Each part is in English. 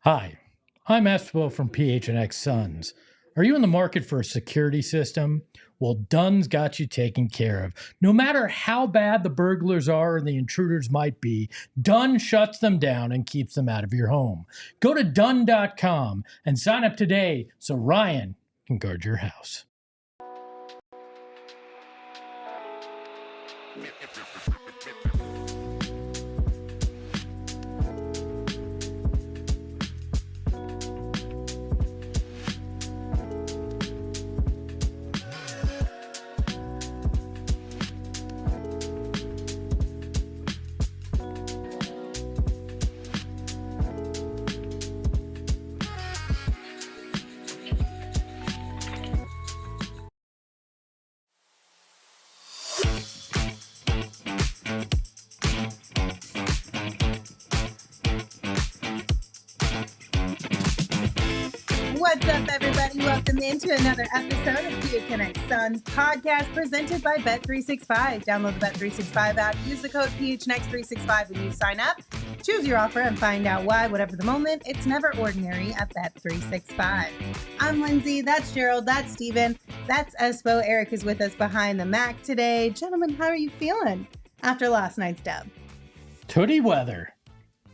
Hi, I'm Espo from PHNX Suns. Are you in the market for a security system? Well, Dunn's got you taken care of. No matter how bad the burglars are and the intruders might be, Dunn shuts them down and keeps them out of your home. Go to Dunn.com and sign up today so Ryan can guard your house. What's up, everybody? Welcome into another episode of PHNX Suns Podcast presented by Bet365. Download the Bet365 app, use the code PHNX365 when you sign up. Choose your offer and find out why, whatever the moment, it's never ordinary at Bet365. I'm Lindsay, that's Gerald, that's Steven, that's Espo. Eric is with us behind the Mac today. Gentlemen, how are you feeling after last night's dub? Tootie weather.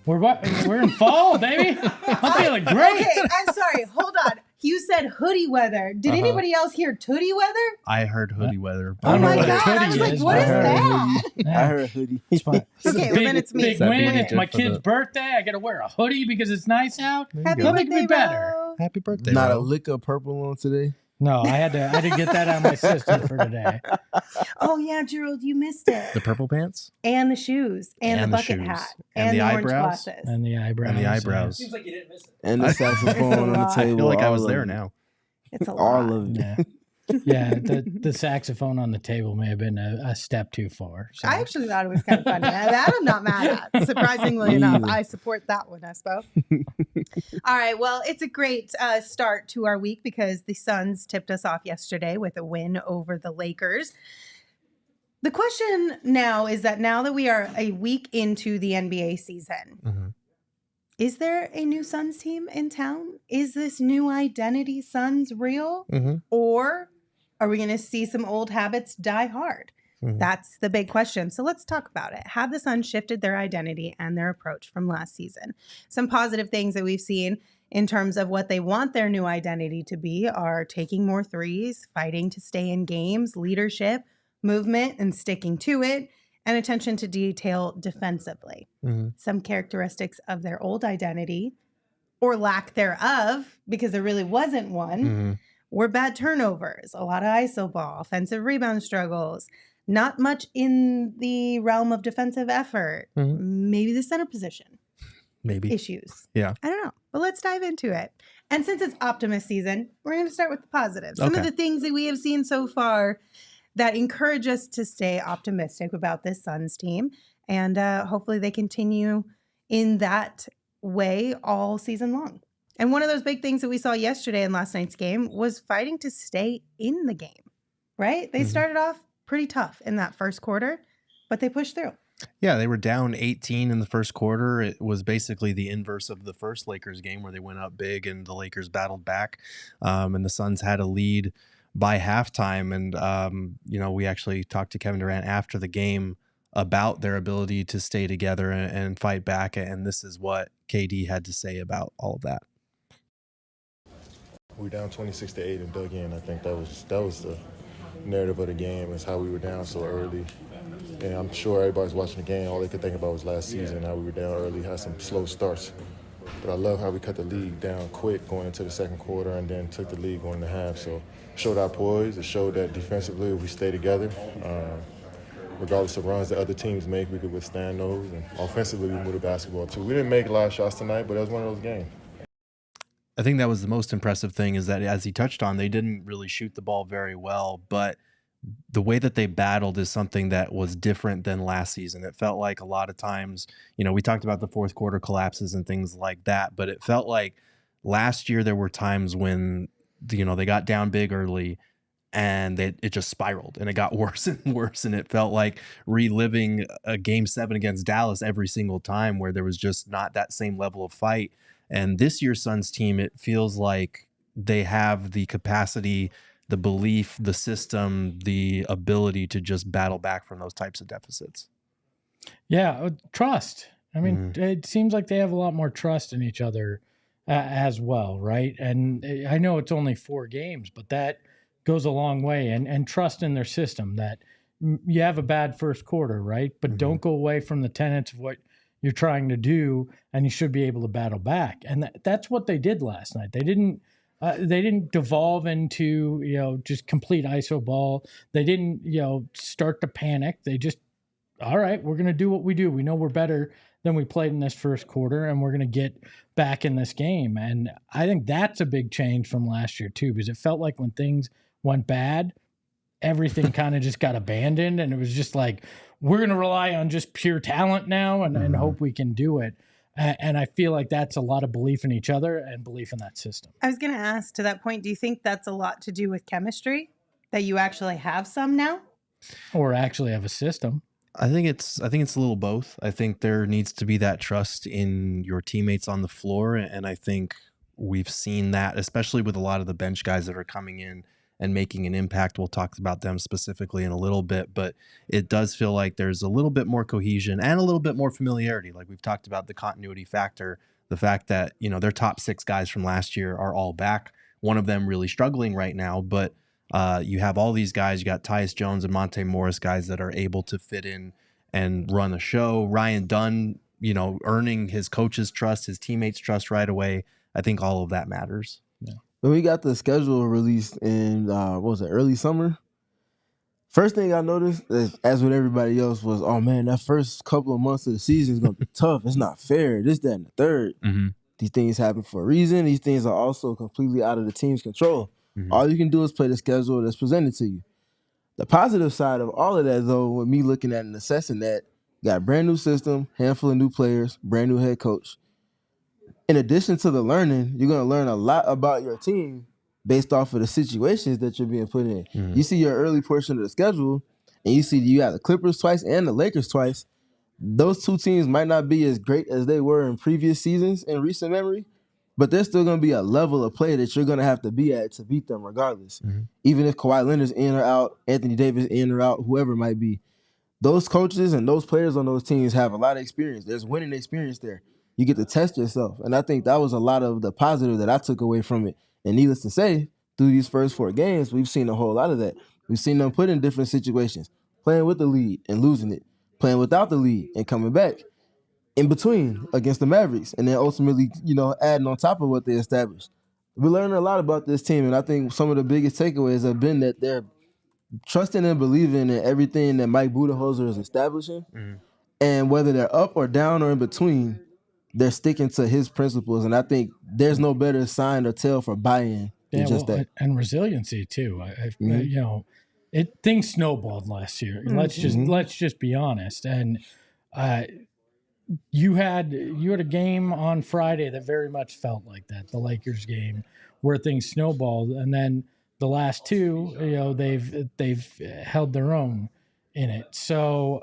We're in fall, baby. I'm feeling great. Okay, I'm sorry. Hold on. You said hoodie weather. Did anybody else hear tootie weather? I heard hoodie weather. Oh my God. I was like, what is that? I heard hoodie. It's fine. Okay, well, then it's me. Big win. It's my kid's birthday. I got to wear a hoodie because it's nice out. Happy That'll birthday, make me better. bro. Happy birthday. Not bro. a lick of purple on today. No, I had to get that out of my system for today. Oh, yeah, Gerald, you missed it. The purple pants And the shoes. And the And the bucket shoes. hat. And the orange eyebrows. glasses. And the eyebrows. and the eyebrows. Seems like you didn't miss it. And the It's saxophone a on the lot. table. I feel like I all was of there it. now. It's a lot. All of it. Yeah. Yeah, the saxophone on the table may have been a step too far. So. I actually thought it was kind of funny. That I'm not mad at. Surprisingly enough, I support that one, Espo. All right, well, it's a great start to our week because the Suns tipped us off yesterday with a win over the Lakers. The question now is that now that we are a week into the NBA season, is there a new Suns team in town? Is this new identity Suns real? Or are we going to see some old habits die hard? That's the big question. So let's talk about it. Have the Suns shifted their identity and their approach from last season? Some positive things that we've seen in terms of what they want their new identity to be are taking more threes, fighting to stay in games, leadership, movement, and sticking to it, and attention to detail defensively. Some characteristics of their old identity, or lack thereof, because there really wasn't one, were bad turnovers, a lot of iso ball, offensive rebound struggles, not much in the realm of defensive effort, maybe the center position Maybe. issues. Yeah. I don't know, but let's dive into it. And since it's optimist season, we're going to start with the positives. Some of the things that we have seen so far that encourage us to stay optimistic about this Suns team. And hopefully they continue in that way all season long. And one of those big things that we saw yesterday in last night's game was fighting to stay in the game, right? They started off pretty tough in that first quarter, but they pushed through. Yeah, they were down 18 in the first quarter. It was basically the inverse of the first Lakers game where they went up big and the Lakers battled back. And the Suns had a lead by halftime. And, we actually talked to Kevin Durant after the game about their ability to stay together and fight back. And this is what KD had to say about all of that. We were down 26-8 and dug in. I think that was the narrative of the game, is how we were down so early. And I'm sure everybody's watching the game. All they could think about was last season, how we were down early, had some slow starts. But I love how we cut the lead down quick going into the second quarter and then took the lead going into half. So it showed our poise. It showed that defensively if we stay together, regardless of runs that other teams make, we could withstand those. And offensively, we moved the basketball too. We didn't make a lot of shots tonight, but it was one of those games. I think that was the most impressive thing, is that, as he touched on, they didn't really shoot the ball very well, but the way that they battled is something that was different than last season. It felt like a lot of times, we talked about the fourth quarter collapses and things like that, but it felt like last year there were times when, they got down big early and it just spiraled and it got worse and worse. And it felt like reliving a game 7 against Dallas every single time, where there was just not that same level of fight. And this year's Suns team, it feels like they have the capacity, the belief, the system, the ability to just battle back from those types of deficits. Yeah, trust. I mean, it seems like they have a lot more trust in each other as well, right? And I know it's only 4 games, but that goes a long way. And trust in their system that you have a bad first quarter, right? But don't go away from the tenets of what you're trying to do, and you should be able to battle back. And that's what they did last night. They didn't devolve into, just complete iso ball. They didn't, start to panic. They just, all right, we're going to do what we do. We know we're better than we played in this first quarter, and we're going to get back in this game. And I think that's a big change from last year too, because it felt like when things went bad, everything kind of just got abandoned, and it was just like, we're going to rely on just pure talent now and hope we can do it. And I feel like that's a lot of belief in each other and belief in that system. I was going to ask, to that point, do you think that's a lot to do with chemistry, that you actually have some now? Or actually have a system? I think it's a little both. I think there needs to be that trust in your teammates on the floor. And I think we've seen that, especially with a lot of the bench guys that are coming in and making an impact. We'll talk about them specifically in a little bit, but it does feel like there's a little bit more cohesion and a little bit more familiarity. Like we've talked about the continuity factor, the fact that, their top 6 guys from last year are all back. One of them really struggling right now, but you have all these guys. You got Tyus Jones and Monte Morris, guys that are able to fit in and run a show. Ryan Dunn, earning his coach's trust, his teammates' trust right away. I think all of that matters. Yeah. When we got the schedule released in, early summer, first thing I noticed, as with everybody else, was, oh, man, that first couple of months of the season is going to be tough. It's not fair. This, that, and the third. These things happen for a reason. These things are also completely out of the team's control. All you can do is play the schedule that's presented to you. The positive side of all of that, though, with me looking at and assessing that, got a brand new system, handful of new players, brand new head coach. In addition to the learning, you're going to learn a lot about your team based off of the situations that you're being put in. You see your early portion of the schedule, and you see you got the Clippers twice and the Lakers twice. Those 2 teams might not be as great as they were in previous seasons in recent memory, but there's still going to be a level of play that you're going to have to be at to beat them regardless. Even if Kawhi Leonard's in or out, Anthony Davis in or out, whoever it might be. Those coaches and those players on those teams have a lot of experience. There's winning experience there. You get to test yourself. And I think that was a lot of the positive that I took away from it. And needless to say, through these first 4 games, we've seen a whole lot of that. We've seen them put in different situations, playing with the lead and losing it, playing without the lead and coming back, in between against the Mavericks, and then ultimately, adding on top of what they established. We're learning a lot about this team, and I think some of the biggest takeaways have been that they're trusting and believing in everything that Mike Budenholzer is establishing, and whether they're up or down or in between, they're sticking to his principles, and I think there's no better sign or tell for buy-in than just that. And resiliency, too. Things snowballed last year. Let's just be honest. And you had a game on Friday that very much felt like that, the Lakers game, where things snowballed, and then the last 2, they've held their own in it. So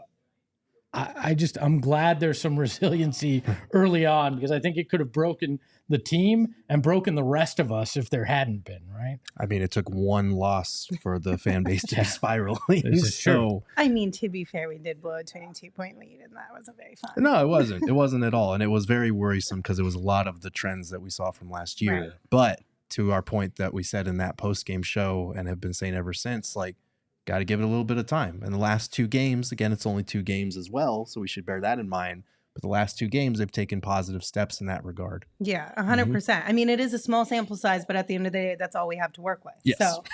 I'm glad there's some resiliency early on, because I think it could have broken the team and broken the rest of us if there hadn't been, right? I mean, it took 1 loss for the fan base to be spiraling. So, I mean, to be fair, we did blow a 22-point lead, and that wasn't very fun. No, it wasn't. It wasn't at all. And it was very worrisome because it was a lot of the trends that we saw from last year. Right. But to our point that we said in that post-game show and have been saying ever since, got to give it a little bit of time. And the last 2 games, again, it's only 2 games as well, so we should bear that in mind. But the last 2 games, they've taken positive steps in that regard. Yeah, 100%. I mean, it is a small sample size, but at the end of the day, that's all we have to work with. Yes. So,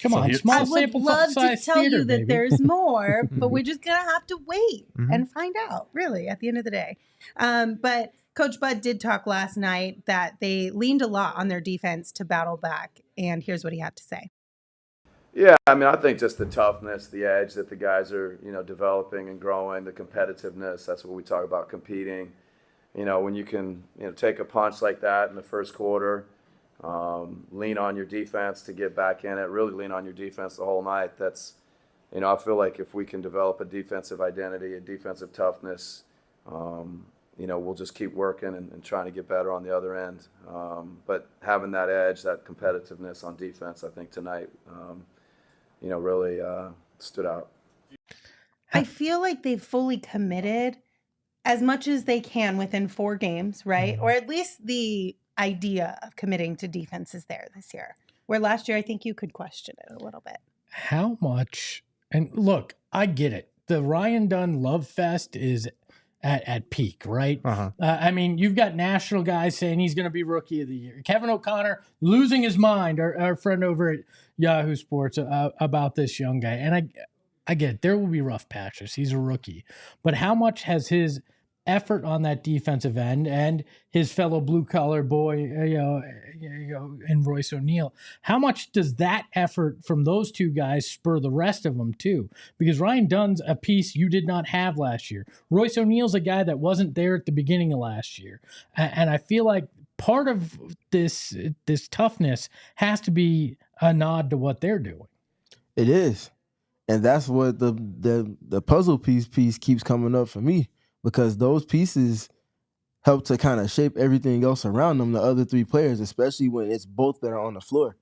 come on, small I would sample love size to tell theater, you that baby. there's more, but we're just going to have to wait and find out, really, at the end of the day. But Coach Bud did talk last night that they leaned a lot on their defense to battle back, and here's what he had to say. Yeah, I mean, I think just the toughness, the edge that the guys are, developing and growing, the competitiveness, that's what we talk about, competing. When you can, take a punch like that in the first quarter, lean on your defense to get back in it, really lean on your defense the whole night. That's, I feel like if we can develop a defensive identity, a defensive toughness, we'll just keep working and trying to get better on the other end. But having that edge, that competitiveness on defense, I think tonight, really stood out. I feel like they've fully committed as much as they can within 4 games, right? Or at least the idea of committing to defense is there this year. Where last year, I think you could question it a little bit. How much? And look, I get it. The Ryan Dunn love fest is at peak, right? I mean, you've got national guys saying he's going to be rookie of the year. Kevin O'Connor losing his mind, our friend over at Yahoo Sports, about this young guy. And I get it. There will be rough patches. He's a rookie. But how much has his effort on that defensive end and his fellow blue-collar boy, and Royce O'Neale, how much does that effort from those two guys spur the rest of them too? Because Ryan Dunn's a piece you did not have last year. Royce O'Neale's a guy that wasn't there at the beginning of last year. And I feel like part of this toughness has to be a nod to what they're doing. It is. And that's what the puzzle piece keeps coming up for me, because those pieces help to kind of shape everything else around them, the other 3 players, especially when it's both that are on the floor.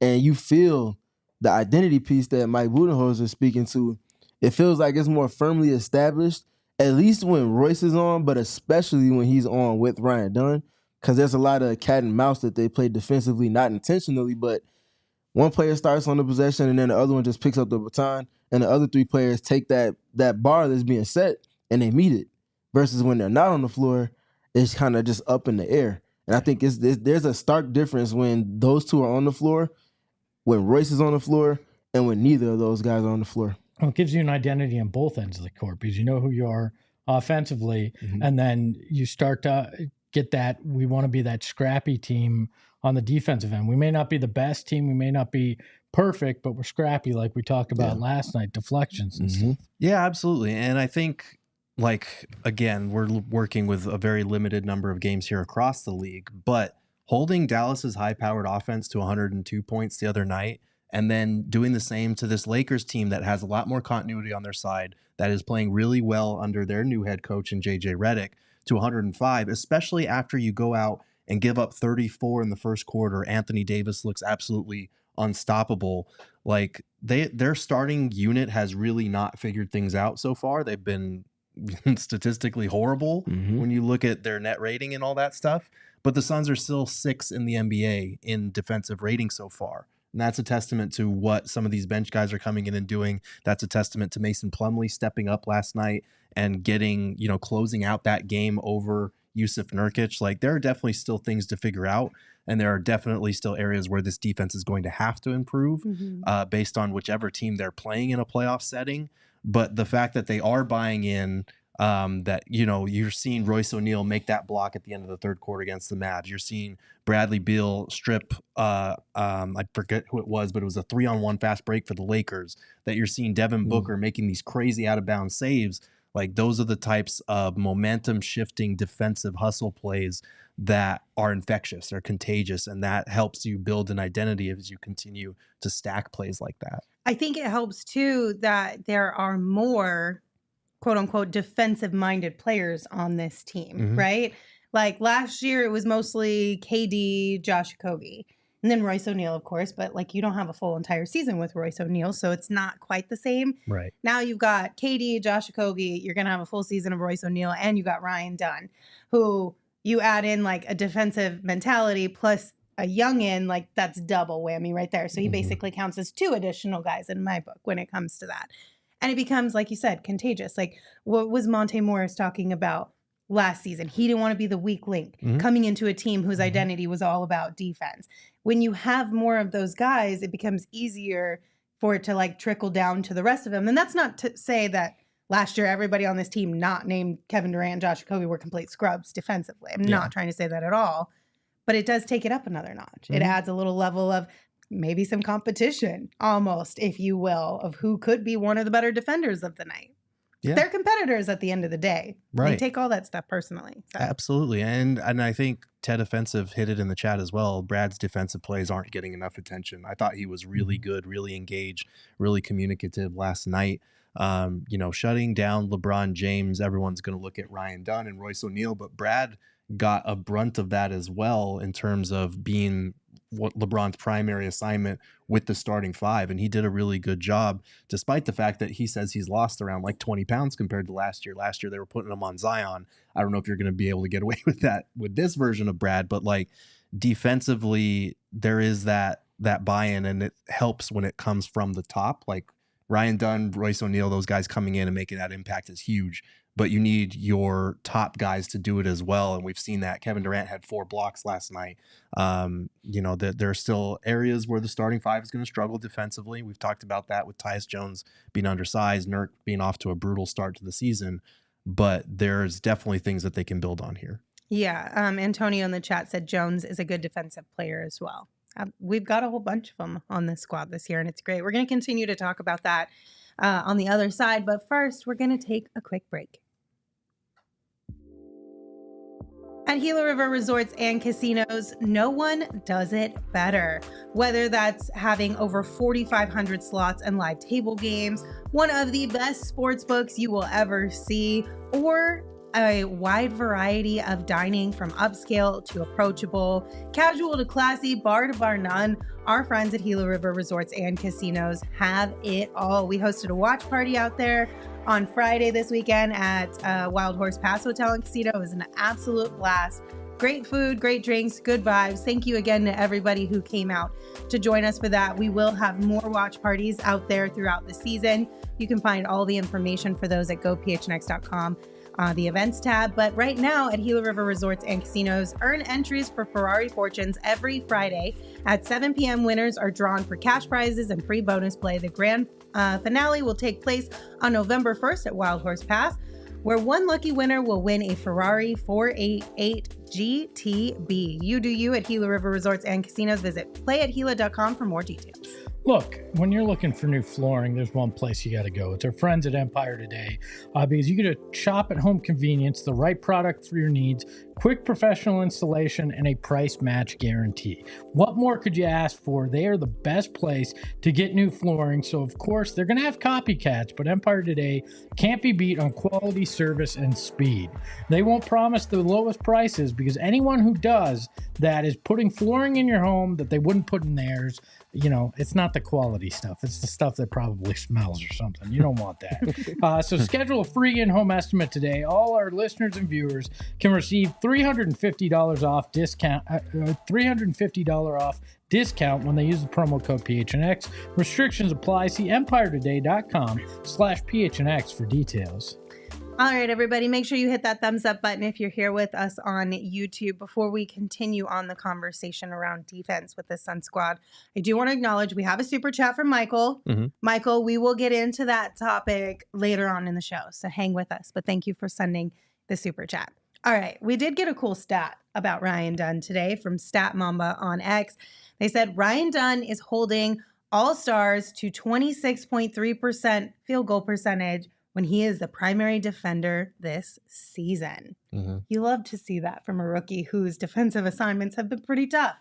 And you feel the identity piece that Mike Budenholzer is speaking to, it feels like it's more firmly established, at least when Royce is on, but especially when he's on with Ryan Dunn, because there's a lot of cat and mouse that they play defensively, not intentionally, but one player starts on the possession and then the other one just picks up the baton, and the other 3 players take that bar that's being set and they meet it. Versus when they're not on the floor, it's kind of just up in the air. And I think there's a stark difference when those 2 are on the floor, when Royce is on the floor, and when neither of those guys are on the floor. Well, it gives you an identity on both ends of the court because you know who you are offensively, and then you start to get that we want to be that scrappy team on the defensive end. We may not be the best team, we may not be perfect, but we're scrappy like we talked about last night, deflections and stuff. Yeah, absolutely. And I think, again, we're working with a very limited number of games here across the league, but holding Dallas's high-powered offense to 102 points the other night and then doing the same to this Lakers team that has a lot more continuity on their side, that is playing really well under their new head coach in J.J. Redick, to 105, especially after you go out and give up 34 in the first quarter. Anthony Davis looks absolutely unstoppable. Their starting unit has really not figured things out so far. They've been statistically horrible when you look at their net rating and all that stuff, but the Suns are still 6th in the NBA in defensive rating so far, and that's a testament to what some of these bench guys are coming in and doing. That's a testament to Mason Plumlee stepping up last night and getting, closing out that game over Yusuf Nurkic. There are definitely still things to figure out, and there are definitely still areas where this defense is going to have to improve based on whichever team they're playing in a playoff setting. But the fact that they are buying in, that, you're seeing Royce O'Neale make that block at the end of the third quarter against the Mavs. You're seeing Bradley Beal strip, I forget who it was, but it was a 3-on-1 fast break for the Lakers. That you're seeing Devin Booker making these crazy out-of-bounds saves. Those are the types of momentum-shifting defensive hustle plays that are infectious, they're contagious, and that helps you build an identity as you continue to stack plays like that. I think it helps too that there are more quote unquote defensive minded players on this team, right? Last year it was mostly KD, Josh Okogie, and then Royce O'Neale, of course, but you don't have a full entire season with Royce O'Neale, so it's not quite the same. Right. Now you've got KD, Josh Okogie, you're going to have a full season of Royce O'Neale, and you got Ryan Dunn, who you add in a defensive mentality plus a youngin, that's double whammy right there. So he basically counts as 2 additional guys in my book when it comes to that. And it becomes, like you said, contagious. What was Monte Morris talking about last season? He didn't want to be the weak link coming into a team whose identity was all about defense. When you have more of those guys, it becomes easier for it to trickle down to the rest of them. And that's not to say that last year everybody on this team not named Kevin Durant and Josh Okogie were complete scrubs defensively. I'm not trying to say that at all. But it does take it up another notch. It adds a little level of maybe some competition, almost, if you will, of who could be one of the better defenders of the night. Yeah. They're competitors at the end of the day. Right. They take all that stuff personally. So. Absolutely. And I think Ted Offensive hit it in the chat as well. Brad's defensive plays aren't getting enough attention. I thought he was really good, really engaged, really communicative last night. Shutting down LeBron James, everyone's going to look at Ryan Dunn and Royce O'Neale, but Brad got a brunt of that as well in terms of being what LeBron's primary assignment with the starting five. And he did a really good job, despite the fact that he says he's lost around like 20 pounds compared to last year. Last year, they were putting him on Zion. I don't know if you're going to be able to get away with that with this version of Brad, but like defensively, there is that buy-in, and it helps when it comes from the top. Like Ryan Dunn, Royce O'Neale, those guys coming in and making that impact is huge. But you need your top guys to do it as well. And we've seen that. Kevin Durant had 4 blocks last night. There are still areas where the starting five is going to struggle defensively. We've talked about that with Tyus Jones being undersized, Nurk being off to a brutal start to the season. But there's definitely things that they can build on here. Yeah. Antonio in the chat said Jones is a good defensive player as well. We've got a whole bunch of them on this squad this year, and it's great. We're going to continue to talk about that on the other side. But first, we're going to take a quick break. At Gila River Resorts and Casinos, no one does it better. Whether that's having over 4,500 slots and live table games, one of the best sports books you will ever see, or a wide variety of dining from upscale to approachable, casual to classy, bar to bar none, our friends at Gila River Resorts and Casinos have it all. We hosted a watch party out there on Friday this weekend at Wild Horse Pass Hotel and Casino. It was an absolute blast. Great food, great drinks, good vibes. Thank you again to everybody who came out to join us for that. We will have more watch parties out there throughout the season. You can find all the information for those at gophnx.com. The events tab. But right now at Gila River Resorts and Casinos, earn entries for Ferrari Fortunes every Friday at 7 p.m. Winners are drawn for cash prizes and free bonus play. The grand finale will take place on November 1st at Wild Horse Pass, where one lucky winner will win a Ferrari 488 GTB. You do you at Gila River Resorts and Casinos. Visit playatgila.com for more details. Look, when you're looking for new flooring, there's one place you got to go. It's our friends at Empire Today, because you get a shop at home convenience, the right product for your needs, quick professional installation, and a price match guarantee. What more could you ask for? They are the best place to get new flooring. So, of course, they're going to have copycats, but Empire Today can't be beat on quality, service, and speed. They won't promise the lowest prices, because anyone who does that is putting flooring in your home that they wouldn't put in theirs. It's not the quality stuff. It's the stuff that probably smells or something. You don't want that. So schedule a free in-home estimate today. All our listeners and viewers can receive $350 off discount. $350 off discount when they use the promo code PHNX. Restrictions apply. See empiretoday.com/PHNX for details. All right, everybody, make sure you hit that thumbs up button if you're here with us on YouTube. Before we continue on the conversation around defense with the Sun Squad, I do want to acknowledge we have a super chat from Michael. Mm-hmm. Michael, we will get into that topic later on in the show, so hang with us. But thank you for sending the super chat. All right, we did get a cool stat about Ryan Dunn today from Stat Mamba on X. They said Ryan Dunn is holding All-Stars to 26.3% field goal percentage when he is the primary defender this season. Mm-hmm. You love to see that from a rookie whose defensive assignments have been pretty tough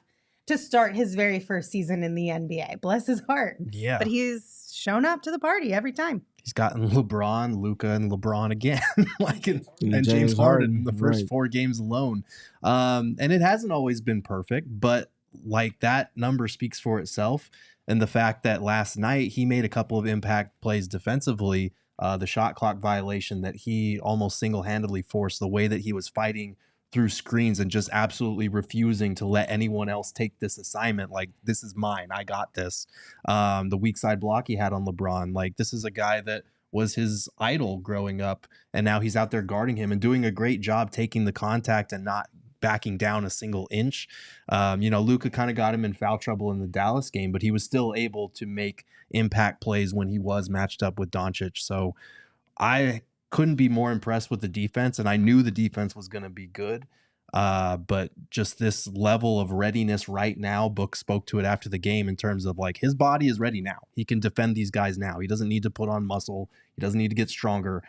to start his very first season in the NBA. Bless his heart. Yeah. But he's shown up to the party every time. He's gotten LeBron, Luka, and LeBron again, and James Harden in the first 4 games alone. And it hasn't always been perfect, but like that number speaks for itself. And the fact that last night he made a couple of impact plays defensively, the shot clock violation that he almost single-handedly forced, the way that he was fighting through screens and just absolutely refusing to let anyone else take this assignment. Like, this is mine. I got this. The weak side block he had on LeBron. Like, this is a guy that was his idol growing up, and now he's out there guarding him and doing a great job taking the contact and not backing down a single inch. Luka kind of got him in foul trouble in the Dallas game, but he was still able to make impact plays when he was matched up with Doncic. So I couldn't be more impressed with the defense, and I knew the defense was going to be good. But just this level of readiness right now, Book spoke to it after the game in terms of like his body is ready now. He can defend these guys now. He doesn't need to put on muscle. He doesn't need to get stronger.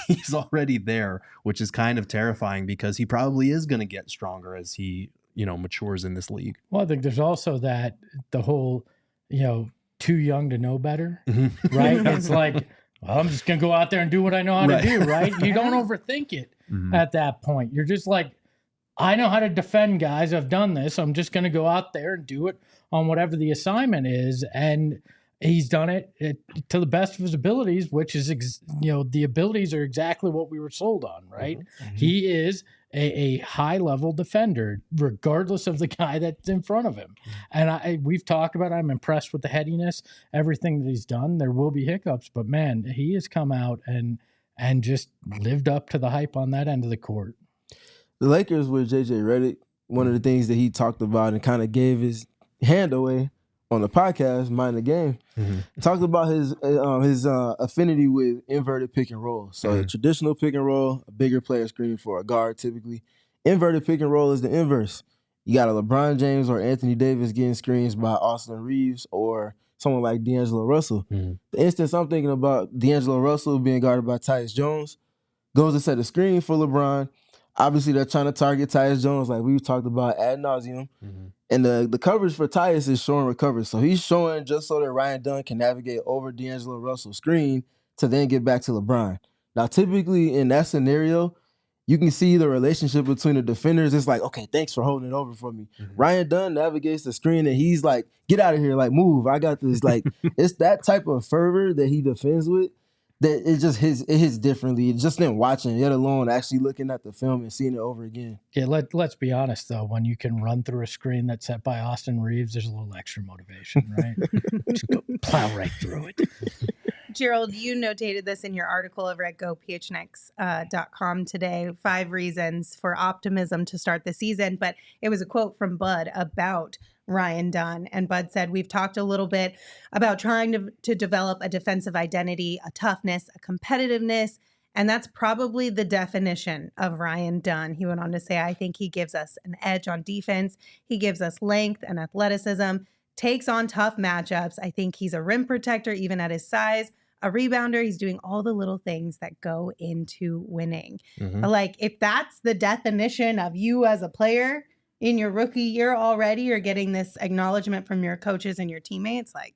He's already there, which is kind of terrifying because he probably is going to get stronger as he, matures in this league. Well, I think there's also the whole, too young to know better, right? It's like, well, I'm just going to go out there and do what I know how to do, right? You don't overthink it at that point. You're just like, I know how to defend guys. I've done this. I'm just going to go out there and do it on whatever the assignment is. And he's done it to the best of his abilities, which is, the abilities are exactly what we were sold on, right? He is a high-level defender, regardless of the guy that's in front of him. And we've talked about it. I'm impressed with the headiness, everything that he's done. There will be hiccups, but, man, he has come out and just lived up to the hype on that end of the court. The Lakers with J.J. Redick, one of the things that he talked about and kind of gave his hand away on the podcast, Mind the Game, talked about his affinity with inverted pick and roll. So a traditional pick and roll, a bigger player screening for a guard typically. Inverted pick and roll is the inverse. You got a LeBron James or Anthony Davis getting screens by Austin Reeves or someone like D'Angelo Russell. The instance I'm thinking about, D'Angelo Russell being guarded by Tyus Jones, goes to set a screen for LeBron. Obviously, they're trying to target Tyus Jones like we've talked about ad nauseum. And the coverage for Tyus is showing recovery. So he's showing just so that Ryan Dunn can navigate over D'Angelo Russell's screen to then get back to LeBron. Now, typically in that scenario, you can see the relationship between the defenders. It's like, okay, thanks for holding it over for me. Ryan Dunn navigates the screen and he's like, get out of here, like move. I got this. Like, it's that type of fervor that he defends with. That it hits differently. Just in watching, yet alone actually looking at the film and seeing it over again. Yeah, let's be honest though. When you can run through a screen that's set by Austin Reeves, there's a little extra motivation, right? Just go plow right through it. Gerald, you notated this in your article over at gophnx.com today, 5 reasons for optimism to start the season. But it was a quote from Bud about Ryan Dunn. And Bud said, we've talked a little bit about trying to develop a defensive identity, a toughness, a competitiveness. And that's probably the definition of Ryan Dunn. He went on to say, I think he gives us an edge on defense. He gives us length and athleticism, takes on tough matchups. I think he's a rim protector, even at his size, a rebounder. He's doing all the little things that go into winning. But like, if that's the definition of you as a player in your rookie year already, you're getting this acknowledgement from your coaches and your teammates, like,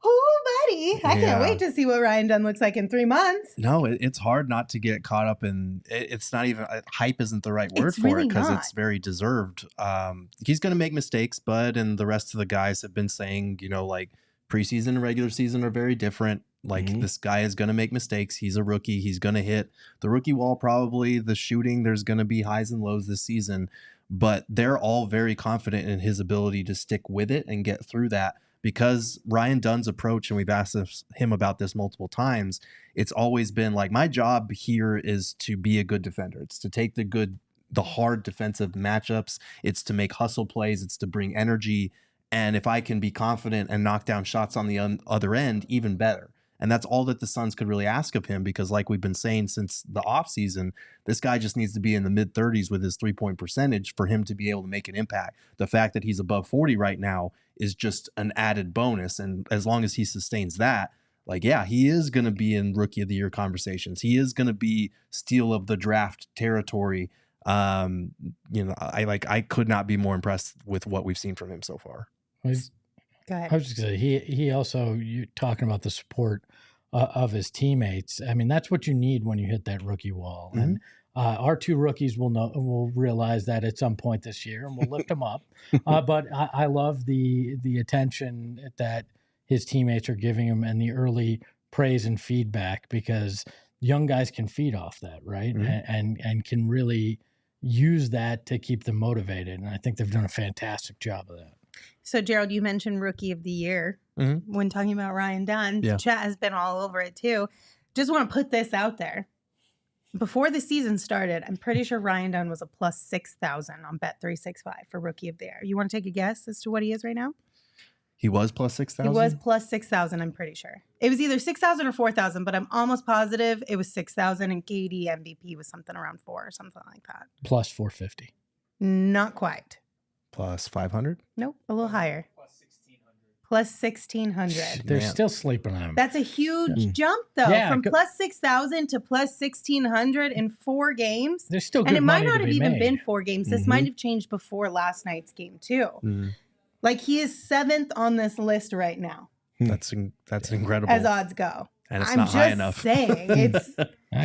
oh, buddy, I can't wait to see what Ryan Dunn looks like in 3 months. No, it's hard not to get caught up in it's not even hype isn't the right word for it because it's very deserved. He's going to make mistakes, Bud and the rest of the guys have been saying, like preseason and regular season are very different. Like this guy is going to make mistakes. He's a rookie. He's going to hit the rookie wall, probably the shooting. There's going to be highs and lows this season, but they're all very confident in his ability to stick with it and get through that. Because Ryan Dunn's approach, and we've asked him about this multiple times, it's always been like, my job here is to be a good defender. It's to take the hard defensive matchups. It's to make hustle plays. It's to bring energy. And if I can be confident and knock down shots on the other end, even better. And that's all that the Suns could really ask of him because like we've been saying since the offseason, this guy just needs to be in the mid-30s with his three-point percentage for him to be able to make an impact. The fact that he's above 40 right now is just an added bonus. And as long as he sustains that, like, yeah, he is going to be in Rookie of the Year conversations. He is going to be steal of the draft territory. I could not be more impressed with what we've seen from him so far. Go ahead. I was just going to say, he also, you're talking about the support of his teammates. I mean, that's what you need when you hit that rookie wall. And our 2 rookies will realize that at some point this year, and we'll lift them up. But I love the attention that his teammates are giving him and the early praise and feedback because young guys can feed off that, right? And can really use that to keep them motivated. And I think they've done a fantastic job of that. So, Gerald, you mentioned Rookie of the Year when talking about Ryan Dunn. Yeah. Chat has been all over it, too. Just want to put this out there. Before the season started, I'm pretty sure Ryan Dunn was a plus 6,000 on Bet365 for Rookie of the Year. You want to take a guess as to what he is right now? He was plus 6,000? He was plus 6,000, I'm pretty sure. It was either 6,000 or 4,000, but I'm almost positive it was 6,000, and KD MVP was something around 4 or something like that. Plus 450. Not quite. Plus 500? Nope, a little higher. Plus 1,600. They're still sleeping on him. That's a huge jump, though, from plus 6,000 to plus 1,600 in 4 games. There's still good and it might money not to have be even made. been 4 games. This might have changed before last night's game, too. Like, he is 7th on this list right now. That's incredible. As odds go. And it's I'm not just high enough. saying,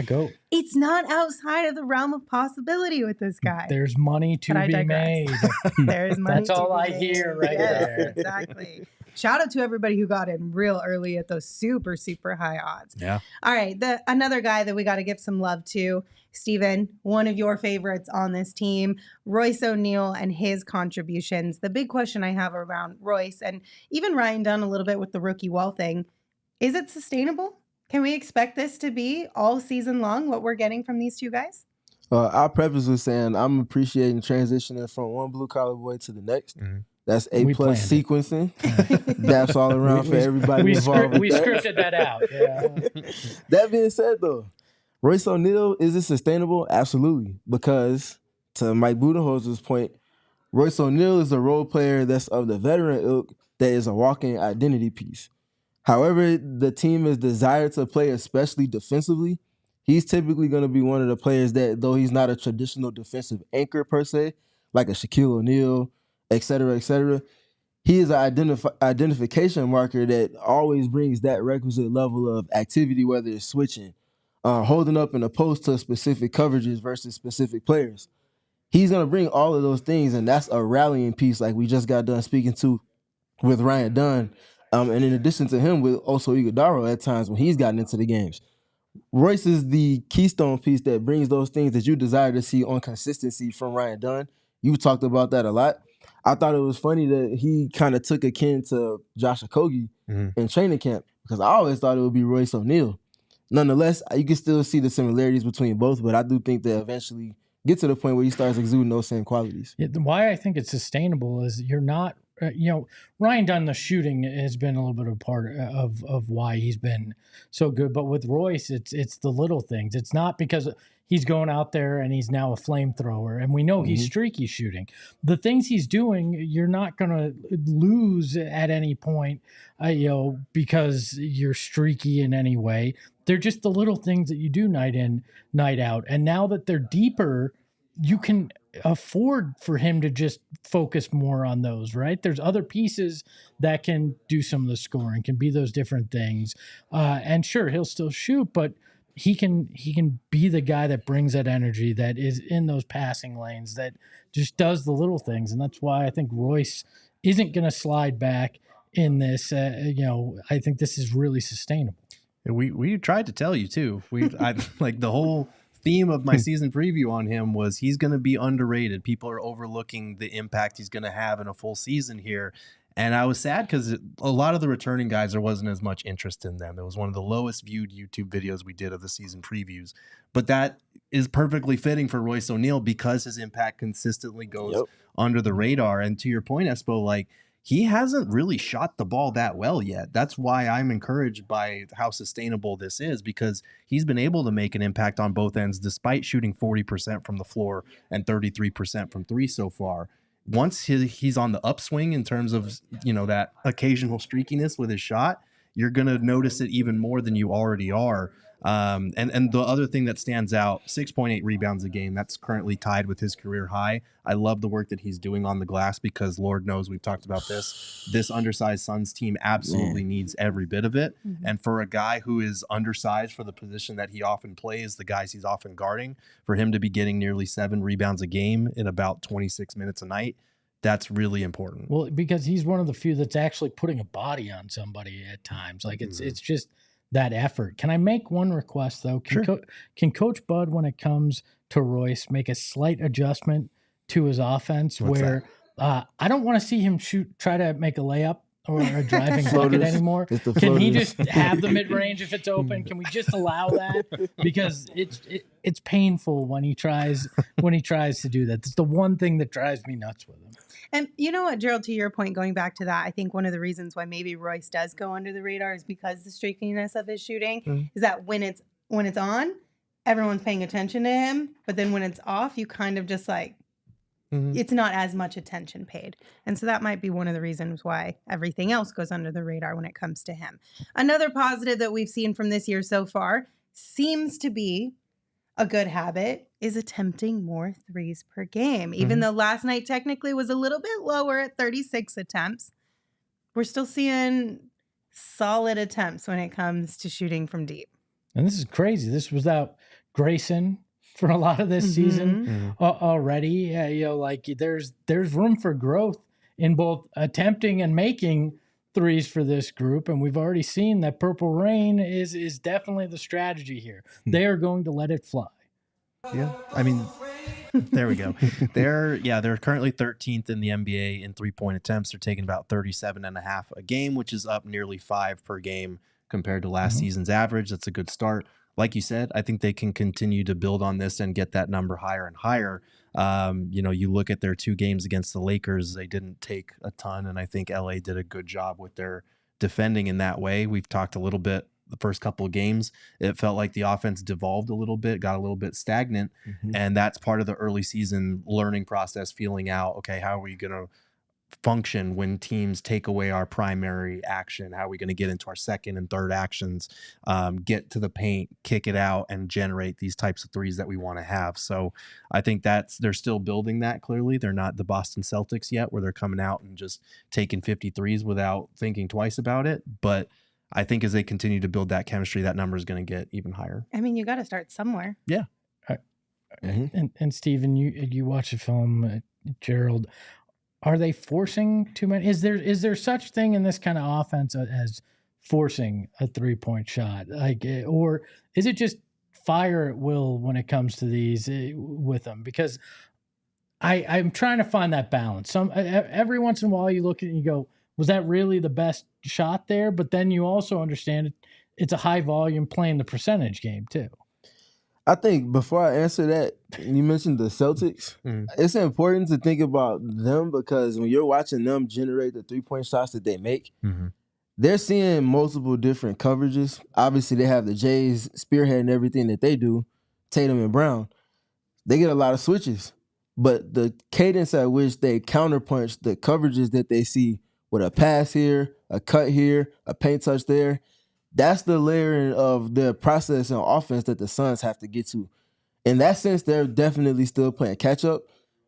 Go. it's not outside of the realm of possibility with this guy. There's money to But I be digress. made. There is money. That's all to be I made. hear right there. Exactly. Shout out to everybody who got in real early at those super, super high odds. Yeah. All right. Another guy that we got to give some love to, Steven, one of your favorites on this team, Royce O'Neale and his contributions. The big question I have around Royce and even Ryan Dunn a little bit with the rookie wall thing, is it sustainable? Can we expect this to be all season long, what we're getting from these two guys? I'll preface with saying I'm appreciating transitioning from one blue collar boy to the next. Mhm. That's A+ sequencing. Daps all around for everybody involved. We scripted that out. Yeah. That being said, though, Royce O'Neale, is it sustainable? Absolutely. Because to Mike Budenholzer's point, Royce O'Neale is a role player that's of the veteran ilk that is a walking identity piece. However, the team is desired to play, especially defensively. He's typically going to be one of the players that, though he's not a traditional defensive anchor per se, like a Shaquille O'Neal, et cetera, he is an identification marker that always brings that requisite level of activity, whether it's switching, holding up in a post to specific coverages versus specific players. He's going to bring all of those things, and that's a rallying piece like we just got done speaking to with Ryan Dunn. And in addition to him, with also Iguodala at times when he's gotten into the games. Royce is the keystone piece that brings those things that you desire to see on consistency from Ryan Dunn. You've talked about that a lot. I thought it was funny that he kind of took a kin to Josh Okogie in training camp because I always thought it would be Royce O'Neale. Nonetheless, you can still see the similarities between both, but I do think they'll eventually get to the point where he starts exuding those same qualities. Yeah, why I think it's sustainable is you're not, Ryan Dunn, the shooting has been a little bit of part of why he's been so good. But with Royce, it's the little things. It's not because he's going out there and he's now a flamethrower, and we know he's streaky shooting. The things he's doing, you're not going to lose at any point, because you're streaky in any way. They're just the little things that you do night in, night out. And now that they're deeper, you can afford for him to just focus more on those, right? There's other pieces that can do some of the scoring, can be those different things. And sure, he'll still shoot, but he can be the guy that brings that energy, that is in those passing lanes, that just does the little things. And that's why I think Royce isn't going to slide back in this. I think this is really sustainable. We tried to tell you too. I like the whole theme of my season preview on him was he's going to be underrated. People are overlooking the impact he's going to have in a full season here. And I was sad because a lot of the returning guys, there wasn't as much interest in them. It was one of the lowest viewed YouTube videos we did of the season previews. But that is perfectly fitting for Royce O'Neale because his impact consistently goes under the radar. And to your point, Espo, he hasn't really shot the ball that well yet. That's why I'm encouraged by how sustainable this is, because he's been able to make an impact on both ends despite shooting 40% from the floor and 33% from three so far. Once he's on the upswing in terms of, that occasional streakiness with his shot, you're going to notice it even more than you already are. And the other thing that stands out, 6.8 rebounds a game. That's currently tied with his career high. I love the work that he's doing on the glass because Lord knows we've talked about this. This undersized Suns team absolutely needs every bit of it. Mm-hmm. And for a guy who is undersized for the position that he often plays, the guys he's often guarding, for him to be getting nearly 7 rebounds a game in about 26 minutes a night, that's really important. Well, because he's one of the few that's actually putting a body on somebody at times. It's just that effort. Can I make one request, though? Can Coach Bud, when it comes to Royce, make a slight adjustment to his offense where I don't want to see him try to make a layup or a driving bucket anymore? Can he just have the mid-range if it's open? Can we just allow that? Because it's painful when he tries to do that. It's the one thing that drives me nuts with him. And you know what, Gerald, to your point, going back to that, I think one of the reasons why maybe Royce does go under the radar is because the streakiness of his shooting is that when it's on, everyone's paying attention to him. But then when it's off, you kind of just it's not as much attention paid. And so that might be one of the reasons why everything else goes under the radar when it comes to him. Another positive that we've seen from this year so far seems to be a good habit is attempting more threes per game. Even though last night technically was a little bit lower at 36 attempts, we're still seeing solid attempts when it comes to shooting from deep. And this is crazy. This was without Grayson for a lot of this season already. There's room for growth in both attempting and making threes for this group. And we've already seen that Purple Rain is definitely the strategy here. They are going to let it fly. Yeah. I mean, there we go. They're currently 13th in the NBA in 3-point attempts. They're taking about 37.5 a game, which is up nearly 5 per game compared to last season's average. That's a good start. Like you said, I think they can continue to build on this and get that number higher and higher. You look at their 2 games against the Lakers, they didn't take a ton, and I think LA did a good job with their defending in that way. We've talked a little bit the first couple of games. It felt like the offense devolved a little bit, got a little bit stagnant, and that's part of the early season learning process, feeling out, okay, how are we going to function when teams take away our primary action? How are we going to get into our second and third actions, get to the paint, kick it out, and generate these types of threes that we want to have? So I think they're still building that. Clearly they're not the Boston Celtics yet, where they're coming out and just taking 50 threes without thinking twice about it. But I think as they continue to build that chemistry, that number is going to get even higher. I mean, you got to start somewhere. Yeah. And Steven, you watch the film, Gerald, are they forcing too many? Is there such thing in this kind of offense as forcing a 3-point shot? Or is it just fire at will when it comes to these with them? Because I'm trying to find that balance. Every once in a while you look at it and you go, was that really the best shot there? But then you also understand it's a high volume playing the percentage game too. I think before I answer that, you mentioned the Celtics. It's important to think about them because when you're watching them generate the 3-point shots that they make, they're seeing multiple different coverages. Obviously, they have the Jays spearheading everything that they do, Tatum and Brown. They get a lot of switches, but the cadence at which they counterpunch the coverages that they see with a pass here, a cut here, a paint touch there, that's the layering of the process and offense that the Suns have to get to. In that sense, they're definitely still playing catch-up.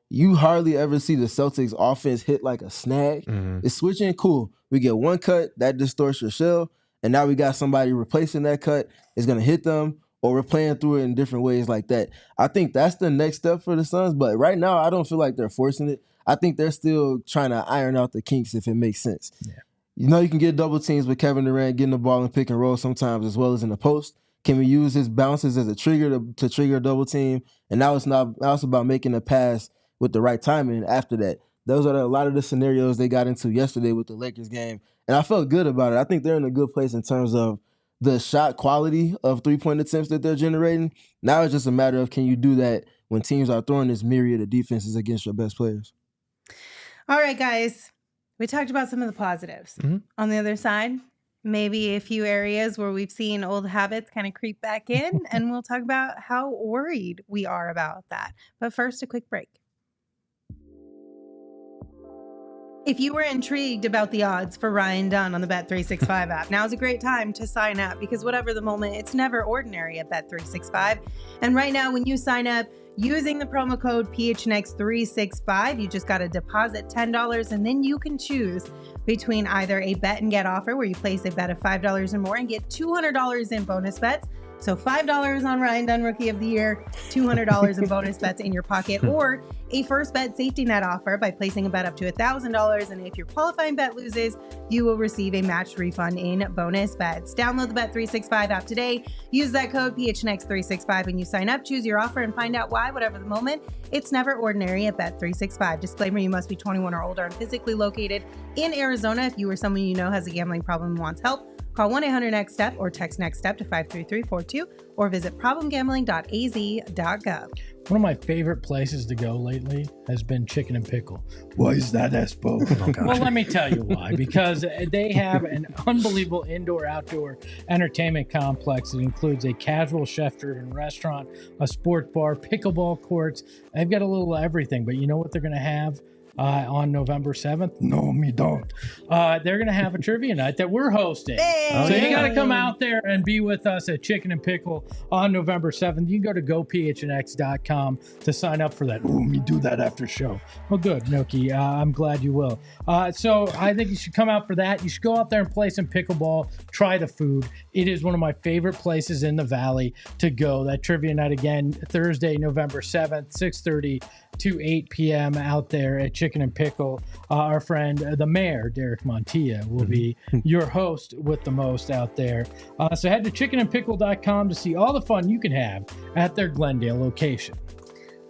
You hardly ever see the Celtics offense hit like a snag. It's switching, cool. We get one cut, that distorts your shell, and now we got somebody replacing that cut. It's going to hit them, or we're playing through it in different ways like that. I think that's the next step for the Suns, but right now I don't feel like they're forcing it. I think they're still trying to iron out the kinks if it makes sense. Yeah. You can get double teams with Kevin Durant getting the ball and pick and roll sometimes as well as in the post. Can we use his bounces as a trigger to trigger a double team? And now it's about making a pass with the right timing after that. Those are a lot of the scenarios they got into yesterday with the Lakers game. And I felt good about it. I think they're in a good place in terms of the shot quality of 3-point attempts that they're generating. Now it's just a matter of, can you do that when teams are throwing this myriad of defenses against your best players? All right, guys. We talked about some of the positives. On the other side, maybe a few areas where we've seen old habits kind of creep back in, and we'll talk about how worried we are about that. But first, a quick break. If you were intrigued about the odds for Ryan Dunn on the Bet365 app, now's a great time to sign up because whatever the moment, it's never ordinary at Bet365. And right now, when you sign up using the promo code PHNX365, you just got to deposit $10 and then you can choose between either a bet and get offer where you place a bet of $5 or more and get $200 in bonus bets. So $5 on Ryan Dunn Rookie of the Year, $200 in bonus bets in your pocket, or a first bet safety net offer by placing a bet up to $1,000. And if your qualifying bet loses, you will receive a matched refund in bonus bets. Download the Bet365 app today. Use that code PHNX365 when you sign up. Choose your offer and find out why, whatever the moment. It's never ordinary at Bet365. Disclaimer, you must be 21 or older and physically located in Arizona. If you or someone you know has a gambling problem and wants help, call 1-800-NEXT-STEP or text NEXT-STEP to 53342 or visit problemgambling.az.gov. One of my favorite places to go lately has been Chicken and Pickle. Why is that, Espo? Oh, well, let me tell you why. Because they have an unbelievable indoor-outdoor entertainment complex that includes a casual chef-driven restaurant, a sports bar, pickleball courts. They've got a little of everything, but you know what they're going to have? on November 7th. No, me don't. They're going to have a trivia night that we're hosting. Hey! So you got to come out there and be with us at Chicken and Pickle on November 7th. You can go to gophnx.com to sign up for that. Oh, me do that after show. Well, good, Nookie. I'm glad you will. So I think you should come out for that. You should go out there and play some pickleball, try the food. It is one of my favorite places in the Valley to go. That trivia night again, Thursday, November 7th, 6:30 to 8 p.m. out there at Chicken and Pickle. Our friend, the mayor, Derek Montilla, will be your host with the most out there. So head to chickenandpickle.com to see all the fun you can have at their Glendale location.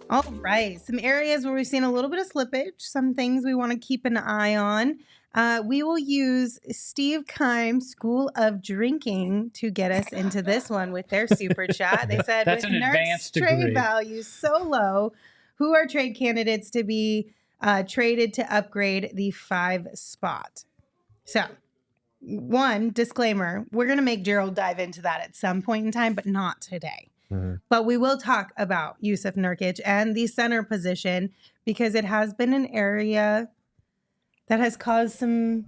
All right. Some areas where we've seen a little bit of slippage, some things we want to keep an eye on. We will use Steve Keim's School of Drinking to get us into this one with their super chat. They said, That's with an Nerds advanced trade degree. values so low, who are trade candidates to be traded to upgrade the 5 spot? So, one disclaimer, we're going to make Gerald dive into that at some point in time, but not today. But we will talk about Yusuf Nurkic and the center position because it has been an area that has caused some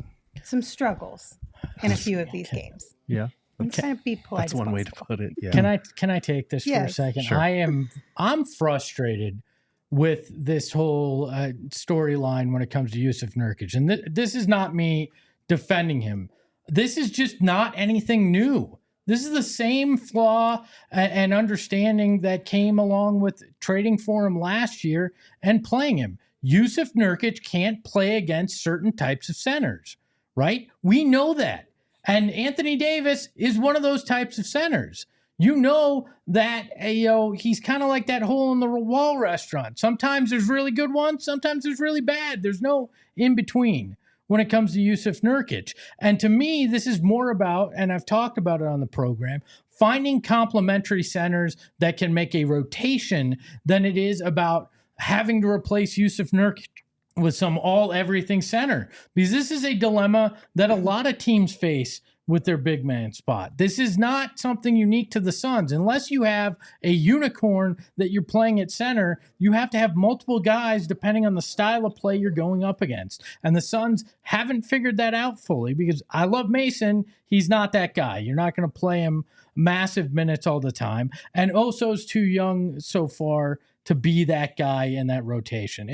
struggles in a few of these games. Yeah. I'm trying to be polite. That's one way to put it. Yeah. Can I take this for a Yes. second? Sure. I'm frustrated with this whole storyline when it comes to Yusuf Nurkic, and this is not me defending him. This is just not anything new. This is the same flaw and understanding that came along with trading for him last year and playing him. Yusuf Nurkic can't play against certain types of centers, right? We know that. And Anthony Davis is one of those types of centers. You know that he's kind of like that hole in the wall restaurant. Sometimes there's really good ones, sometimes there's really bad. There's no in between when it comes to Yusuf Nurkic. And to me, this is more about, and I've talked about it on the program, finding complementary centers that can make a rotation than it is about having to replace Yusuf Nurkic with some all-everything center. Because this is a dilemma that a lot of teams face with their big man spot. This is not something unique to the Suns. Unless you have a unicorn that you're playing at center, you have to have multiple guys depending on the style of play you're going up against. And the Suns haven't figured that out fully because I love Mason. He's not that guy. You're not going to play him massive minutes all the time. And Oso's too young so far to be that guy in that rotation.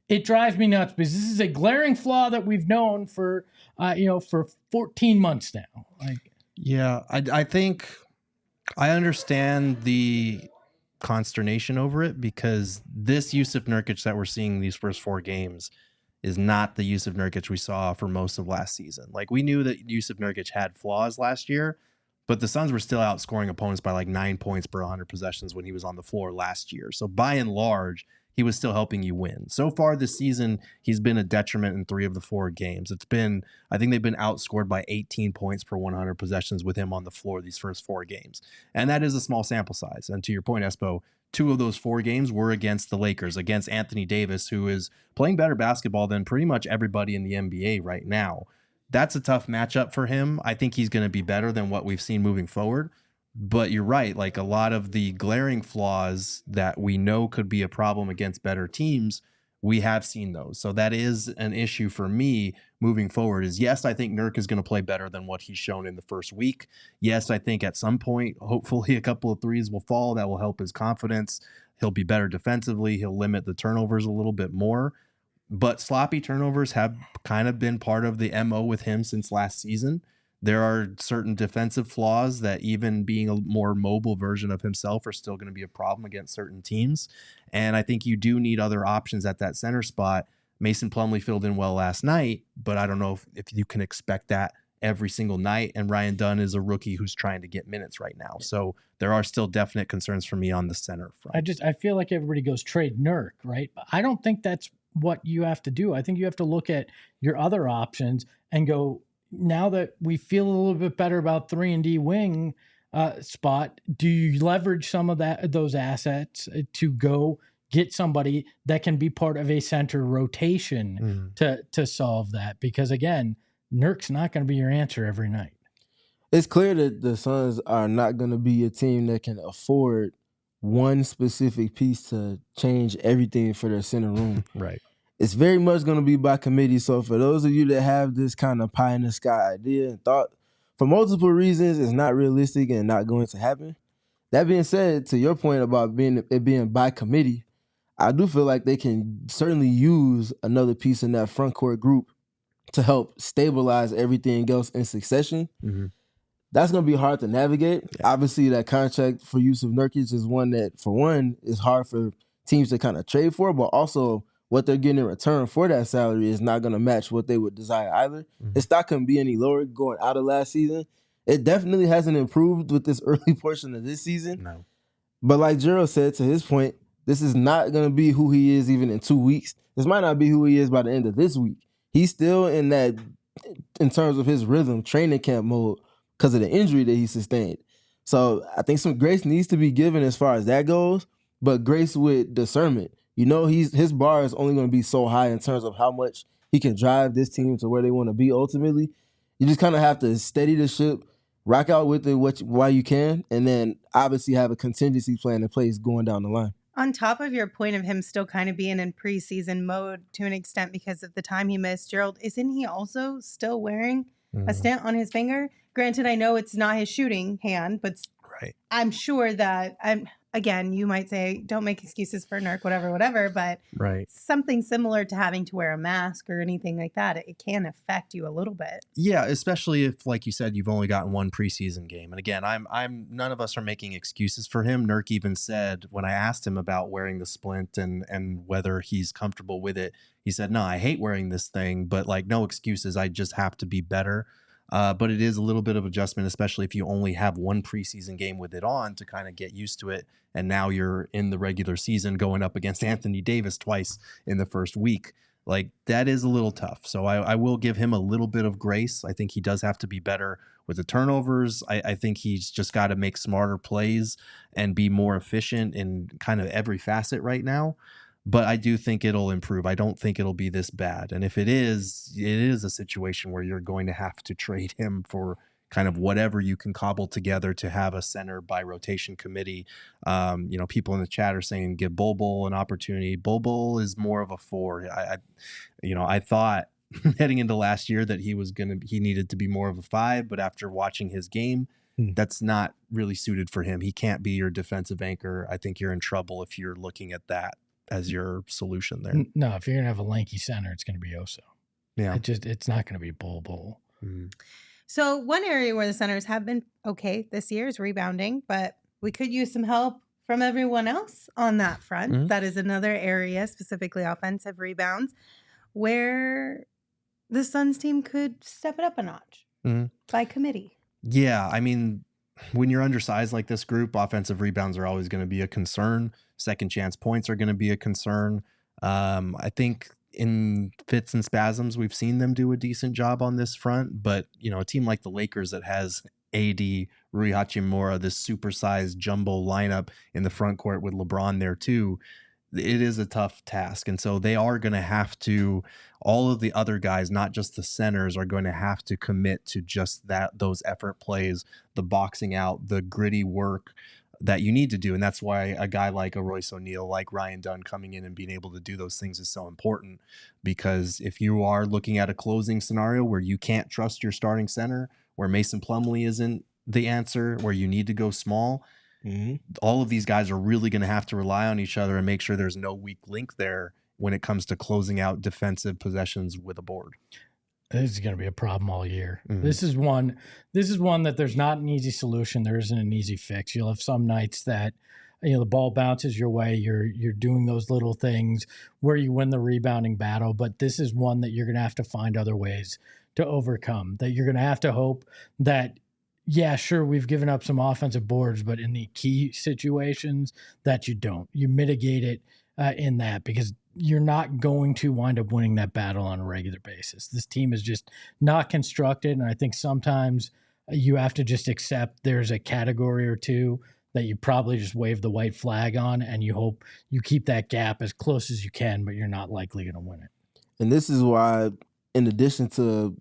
It drives me nuts because this is a glaring flaw that we've known for 14 months now. Yeah, I think I understand the consternation over it because this Yusuf Nurkic that we're seeing these first 4 games is not the Yusuf Nurkic we saw for most of last season. Like, we knew that Yusuf Nurkic had flaws last year, but the Suns were still outscoring opponents by like 9 points per 100 possessions when he was on the floor last year. So by and large, he was still helping you win. So far this season, he's been a detriment in 3 of the 4 games. I think they've been outscored by 18 points per 100 possessions with him on the floor these first 4 games. And that is a small sample size. And to your point, Espo, 2 of those 4 games were against the Lakers, against Anthony Davis, who is playing better basketball than pretty much everybody in the NBA right now. That's a tough matchup for him. I think he's going to be better than what we've seen moving forward. But you're right, like a lot of the glaring flaws that we know could be a problem against better teams, we have seen those. So that is an issue for me moving forward is, yes, I think Nurk is going to play better than what he's shown in the first week. Yes, I think at some point, hopefully a couple of threes will fall. That will help his confidence. He'll be better defensively. He'll limit the turnovers a little bit more. But sloppy turnovers have kind of been part of the MO with him since last season. There are certain defensive flaws that even being a more mobile version of himself are still going to be a problem against certain teams. And I think you do need other options at that center spot. Mason Plumlee filled in well last night, but I don't know if you can expect that every single night. And Ryan Dunn is a rookie who's trying to get minutes right now. So there are still definite concerns for me on the center front. I feel like everybody goes trade Nurk, right? But I don't think that's what you have to do. I think you have to look at your other options and go, now that we feel a little bit better about 3-and-D wing spot, do you leverage some of those assets to go get somebody that can be part of a center rotation to solve that? Because again, Nurk's not going to be your answer every night. It's clear that the Suns are not going to be a team that can afford one specific piece to change everything for their center room. Right. it's very much going to be by committee. So for those of you that have this kind of pie in the sky idea and thought, for multiple reasons, it's not realistic and not going to happen. That being said, to your point about it being by committee, I do feel like they can certainly use another piece in that front court group to help stabilize everything else in succession. Mm-hmm. That's going to be hard to navigate. Yeah. Obviously, that contract for Yusuf Nurkic is one that, for one, is hard for teams to kind of trade for, but also what they're getting in return for that salary is not going to match what they would desire either. Mm-hmm. His stock couldn't be any lower going out of last season. It definitely hasn't improved with this early portion of this season. No. But like Gerald said, to his point, this is not going to be who he is even in 2 weeks. This might not be who he is by the end of this week. He's still in that, in terms of his rhythm, training camp mode because of the injury that he sustained. So I think some grace needs to be given as far as that goes, but grace with discernment. You know, his bar is only going to be so high in terms of how much he can drive this team to where they want to be ultimately. You just kind of have to steady the ship, rock out with it while you can, and then obviously have a contingency plan in place going down the line. On top of your point of him still kind of being in preseason mode to an extent because of the time he missed, Gerald, isn't he also still wearing a stent on his finger? Granted, I know it's not his shooting hand, but right. I'm sure that again, you might say, don't make excuses for Nurk, whatever, but right. Something similar to having to wear a mask or anything like that, it can affect you a little bit. Yeah, especially if, like you said, you've only gotten one preseason game. And again, I'm none of us are making excuses for him. Nurk even said, when I asked him about wearing the splint and whether he's comfortable with it, he said, no, I hate wearing this thing, but like no excuses. I just have to be better. But it is a little bit of adjustment, especially if you only have one preseason game with it on to kind of get used to it. And now you're in the regular season going up against Anthony Davis twice in the first week. Like that is a little tough. So I will give him a little bit of grace. I think he does have to be better with the turnovers. I think he's just got to make smarter plays and be more efficient in kind of every facet right now. But I do think it'll improve. I don't think it'll be this bad. And if it is a situation where you're going to have to trade him for kind of whatever you can cobble together to have a center by rotation committee. People in the chat are saying give Bol an opportunity. Bol is more of a 4. I thought heading into last year that he needed to be more of a 5, but after watching his game, that's not really suited for him. He can't be your defensive anchor. I think you're in trouble if you're looking at that as your solution there. No, if you're gonna have a lanky center, it's gonna be Oso. Yeah, it's not gonna be Bol. Mm-hmm. So one area where the centers have been okay this year is rebounding, but we could use some help from everyone else on that front. Mm-hmm. That is another area, specifically offensive rebounds, where the Suns team could step it up a notch by committee. Yeah, I mean, when you're undersized like this group, offensive rebounds are always going to be a concern. Second chance points are going to be a concern. I think in fits and spasms, we've seen them do a decent job on this front. But, a team like the Lakers that has AD, Rui Hachimura, this supersized jumbo lineup in the front court with LeBron there too, it is a tough task. And so they are going to have to, all of the other guys, not just the centers, are going to have to commit to just those effort plays, the boxing out, the gritty work that you need to do. And that's why a guy like a Royce O'Neale, like Ryan Dunn coming in and being able to do those things is so important. Because if you are looking at a closing scenario where you can't trust your starting center, where Mason Plumlee isn't the answer, where you need to go small, all of these guys are really going to have to rely on each other and make sure there's no weak link there when it comes to closing out defensive possessions with a board. This is going to be a problem all year. This is one that there's not an easy solution. There isn't an easy fix. You'll have some nights that the ball bounces your way. You're doing those little things where you win the rebounding battle, but this is one that you're going to have to find other ways to overcome. That you're going to have to hope that, yeah, sure, we've given up some offensive boards, but in the key situations that you mitigate it in that, because you're not going to wind up winning that battle on a regular basis. This team is just not constructed, and I think sometimes you have to just accept there's a category or two that you probably just wave the white flag on, and you hope you keep that gap as close as you can, but you're not likely going to win it. And this is why, in addition to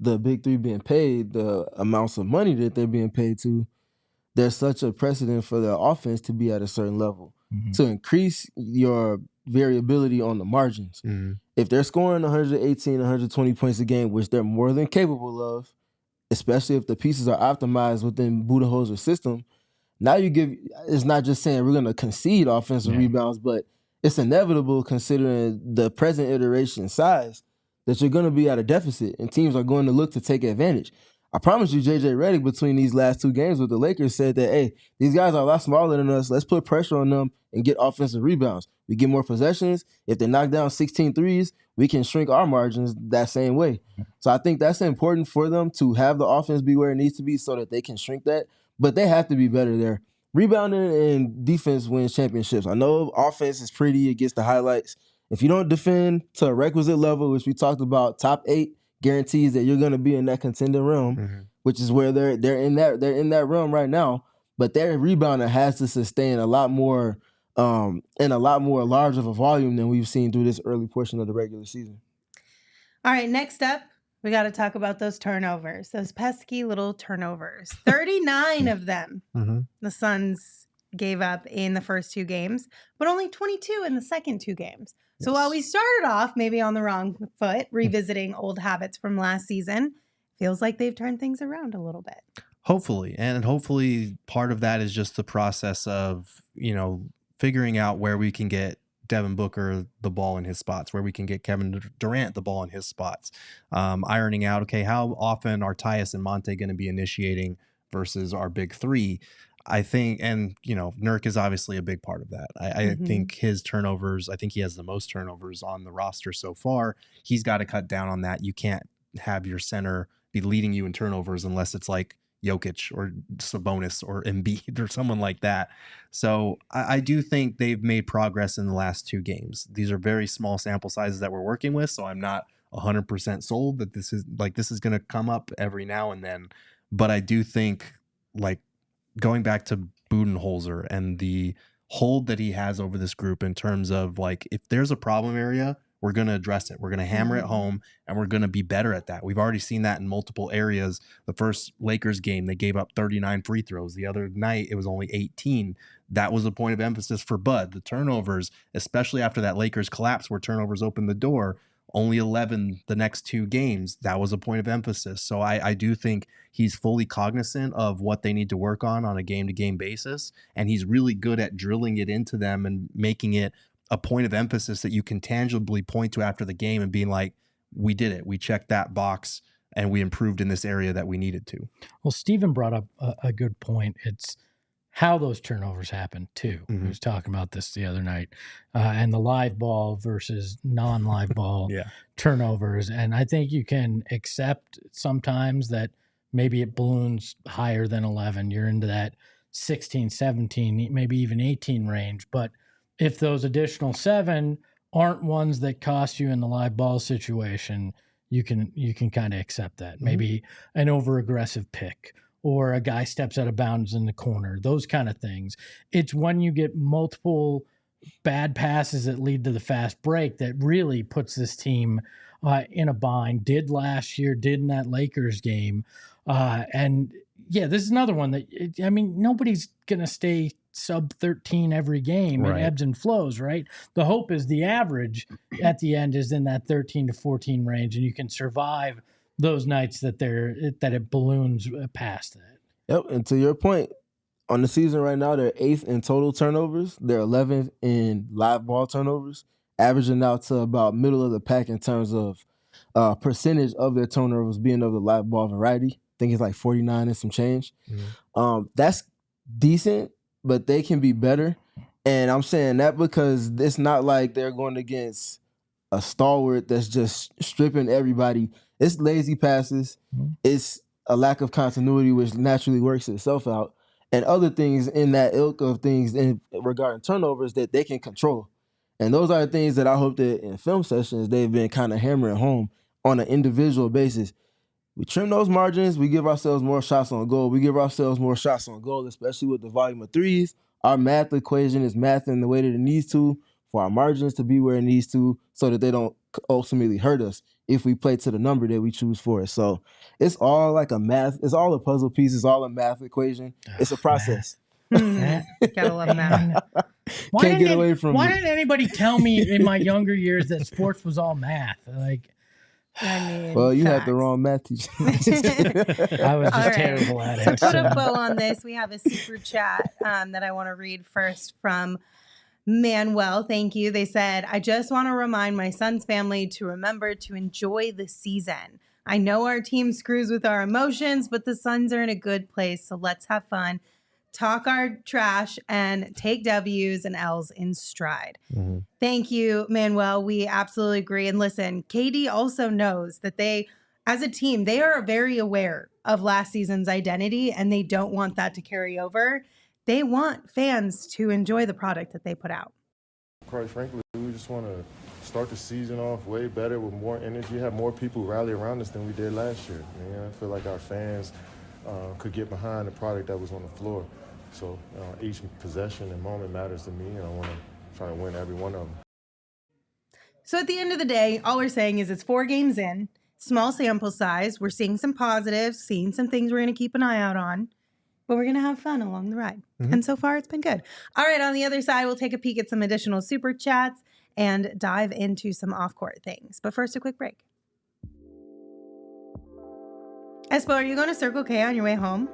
the big three being paid, the amounts of money that they're being paid to, there's such a precedent for the offense to be at a certain level. to increase your variability on the margins. If they're scoring 118, 120 points a game, which they're more than capable of, especially if the pieces are optimized within Budenholzer's system, now it's not just saying we're going to concede offensive rebounds, but it's inevitable considering the present iteration size that you're going to be at a deficit and teams are going to look to take advantage. I promise you, J.J. Redick, between these last 2 games with the Lakers, said that, hey, these guys are a lot smaller than us. Let's put pressure on them and get offensive rebounds. We get more possessions. If they knock down 16 threes, we can shrink our margins that same way. So I think that's important for them to have the offense be where it needs to be so that they can shrink that. But they have to be better there. Rebounding and defense wins championships. I know offense is pretty. It gets the highlights. If you don't defend to a requisite level, which we talked about, top 8 guarantees that you're going to be in that contending realm, which is where they're in that realm right now. But their rebounder has to sustain a lot more large of a volume than we've seen through this early portion of the regular season. All right, next up, we got to talk about those turnovers, those pesky little turnovers. 39 of them the Suns gave up in the first 2 games, but only 22 in the second 2 games. So while we started off maybe on the wrong foot, revisiting old habits from last season, feels like they've turned things around a little bit. Hopefully. And hopefully part of that is just the process of, figuring out where we can get Devin Booker the ball in his spots, where we can get Kevin Durant the ball in his spots. Ironing out, okay, how often are Tyus and Monte going to be initiating versus our big 3? I think, and Nurk is obviously a big part of that. I think his turnovers, I think he has the most turnovers on the roster so far. He's got to cut down on that. You can't have your center be leading you in turnovers unless it's like Jokic or Sabonis or Embiid or someone like that. So I do think they've made progress in the last 2 games. These are very small sample sizes that we're working with, so I'm not 100% sold that this is going to come up every now and then. But I do think, going back to Budenholzer and the hold that he has over this group in terms of if there's a problem area, we're going to address it. We're going to hammer it home, and we're going to be better at that. We've already seen that in multiple areas. The first Lakers game, they gave up 39 free throws. The other night, it was only 18. That was a point of emphasis for Bud. The turnovers, especially after that Lakers collapse where turnovers opened the door, only 11 the next 2 games. That was a point of emphasis. So I do think he's fully cognizant of what they need to work on a game-to-game basis, and he's really good at drilling it into them and making it a point of emphasis that you can tangibly point to after the game and being like, we did it. We checked that box and we improved in this area that we needed to. Well, Steven brought up a good point. It's how those turnovers happen too. He was talking about this the other night, and the live ball versus non-live ball turnovers. And I think you can accept sometimes that maybe it balloons higher than 11. You're into that 16, 17, maybe even 18 range. But if those additional 7 aren't ones that cost you in the live ball situation, you can kind of accept that. Maybe an over-aggressive pick or a guy steps out of bounds in the corner, those kind of things. It's when you get multiple bad passes that lead to the fast break that really puts this team in a bind. Did last year, did in that Lakers game. And yeah, this is another one that, nobody's going to stay sub 13 every game. It ebbs and flows, right? The hope is the average at the end is in that 13 to 14 range, and you can survive those nights that it balloons past that. Yep, and to your point, on the season right now, they're 8th in total turnovers. They're 11th in live ball turnovers, averaging out to about middle of the pack in terms of percentage of their turnovers being of the live ball variety. I think it's like 49 and some change. That's decent, but they can be better. And I'm saying that because it's not like they're going against a stalwart that's just stripping everybody. It's lazy passes. It's a lack of continuity, which naturally works itself out. And other things in that ilk of things regarding turnovers that they can control. And those are the things that I hope that in film sessions they've been kind of hammering home on an individual basis. We trim those margins. We give ourselves more shots on goal. We give ourselves more shots on goal, especially with the volume of threes. Our math equation is mathing the way that it needs to for our margins to be where it needs to so that they don't ultimately hurt us if we play to the number that we choose for it. So it's all like a math. It's all a puzzle piece. It's all a math equation. It's a process. Gotta love math. Can't get away from Why it. didn't anybody tell me in my younger years that sports was all math? Like, I mean, Well, you had facts. the wrong math teacher. I was just All right. terrible at To it. put a so. bow on this, we have a super chat that I want to read first from Manuel. Thank you. They said, I just want to remind my son's family to remember to enjoy the season. I know our team screws with our emotions, but the Suns are in a good place, so let's have fun, talk our trash, and take W's and L's in stride. Mm-hmm. Thank you, Manuel. We absolutely agree. And listen, KD also knows that they, as a team, they are very aware of last season's identity, and they don't want that to carry over. They want fans to enjoy the product that they put out. Quite frankly, we just want to start the season off way better with more energy, have more people rally around us than we did last year. I feel like our fans could get behind the product that was on the floor. So each possession and moment matters to me, and I want to try to win every one of them. So at the end of the day, all we're saying is it's 4 games in, small sample size. We're seeing some positives, seeing some things we're going to keep an eye out on, but we're going to have fun along the ride. Mm-hmm. And so far, it's been good. All right, on the other side, we'll take a peek at some additional super chats and dive into some off-court things. But first, a quick break. Espo, are you going to Circle K on your way home?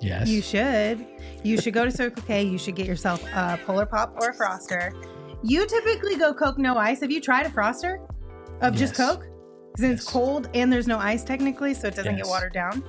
Yes. You should. You should go to Circle K. You should get yourself a Polar Pop or a Froster. You typically go Coke, no ice. Have you tried a Froster of just Yes. Coke? Because it's cold and there's no ice technically, so it doesn't get Yes. watered down.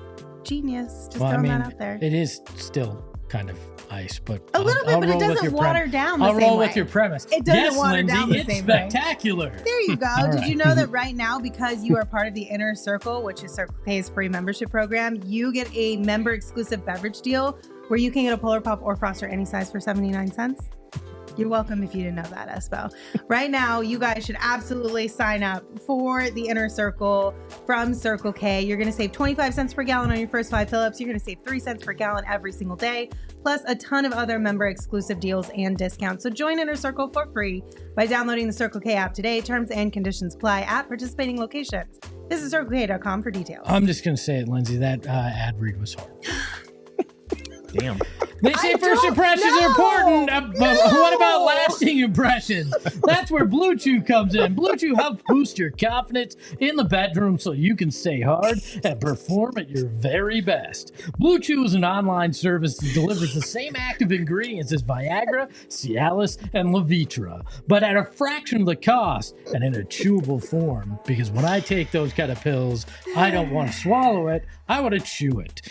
Genius. Just Well, throwing that out there. It is still kind of ice, but A little bit, but it roll with doesn't your water down the I'll same roll way. with your premise. It doesn't yes, water Lindsay, down the it's same way. spectacular. There you go. All Did right. you know that right now, because you are part of the Inner Circle, which is Circle K's free membership program, you get a member exclusive beverage deal where you can get a Polar Pop or Froster any size for 79 cents? You're welcome if you didn't know that, Espo. Right now, you guys should absolutely sign up for the Inner Circle from Circle K. You're going to save 25 cents per gallon on your first 5 fill-ups. You're going to save 3 cents per gallon every single day, plus a ton of other member exclusive deals and discounts. So join Inner Circle for free by downloading the Circle K app today. Terms and conditions apply at participating locations. Visit CircleK.com for details. I'm just going to say it, Lindsay. That ad read was hard. Damn. They say I first don't impressions are know. important, but No. what about lasting impressions? That's where Blue Chew comes in. Blue Chew helps boost your confidence in the bedroom so you can stay hard and perform at your very best. Blue Chew is an online service that delivers the same active ingredients as Viagra, Cialis, and Levitra, but at a fraction of the cost and in a chewable form. Because when I take those kind of pills, I don't want to swallow it. I want to chew it.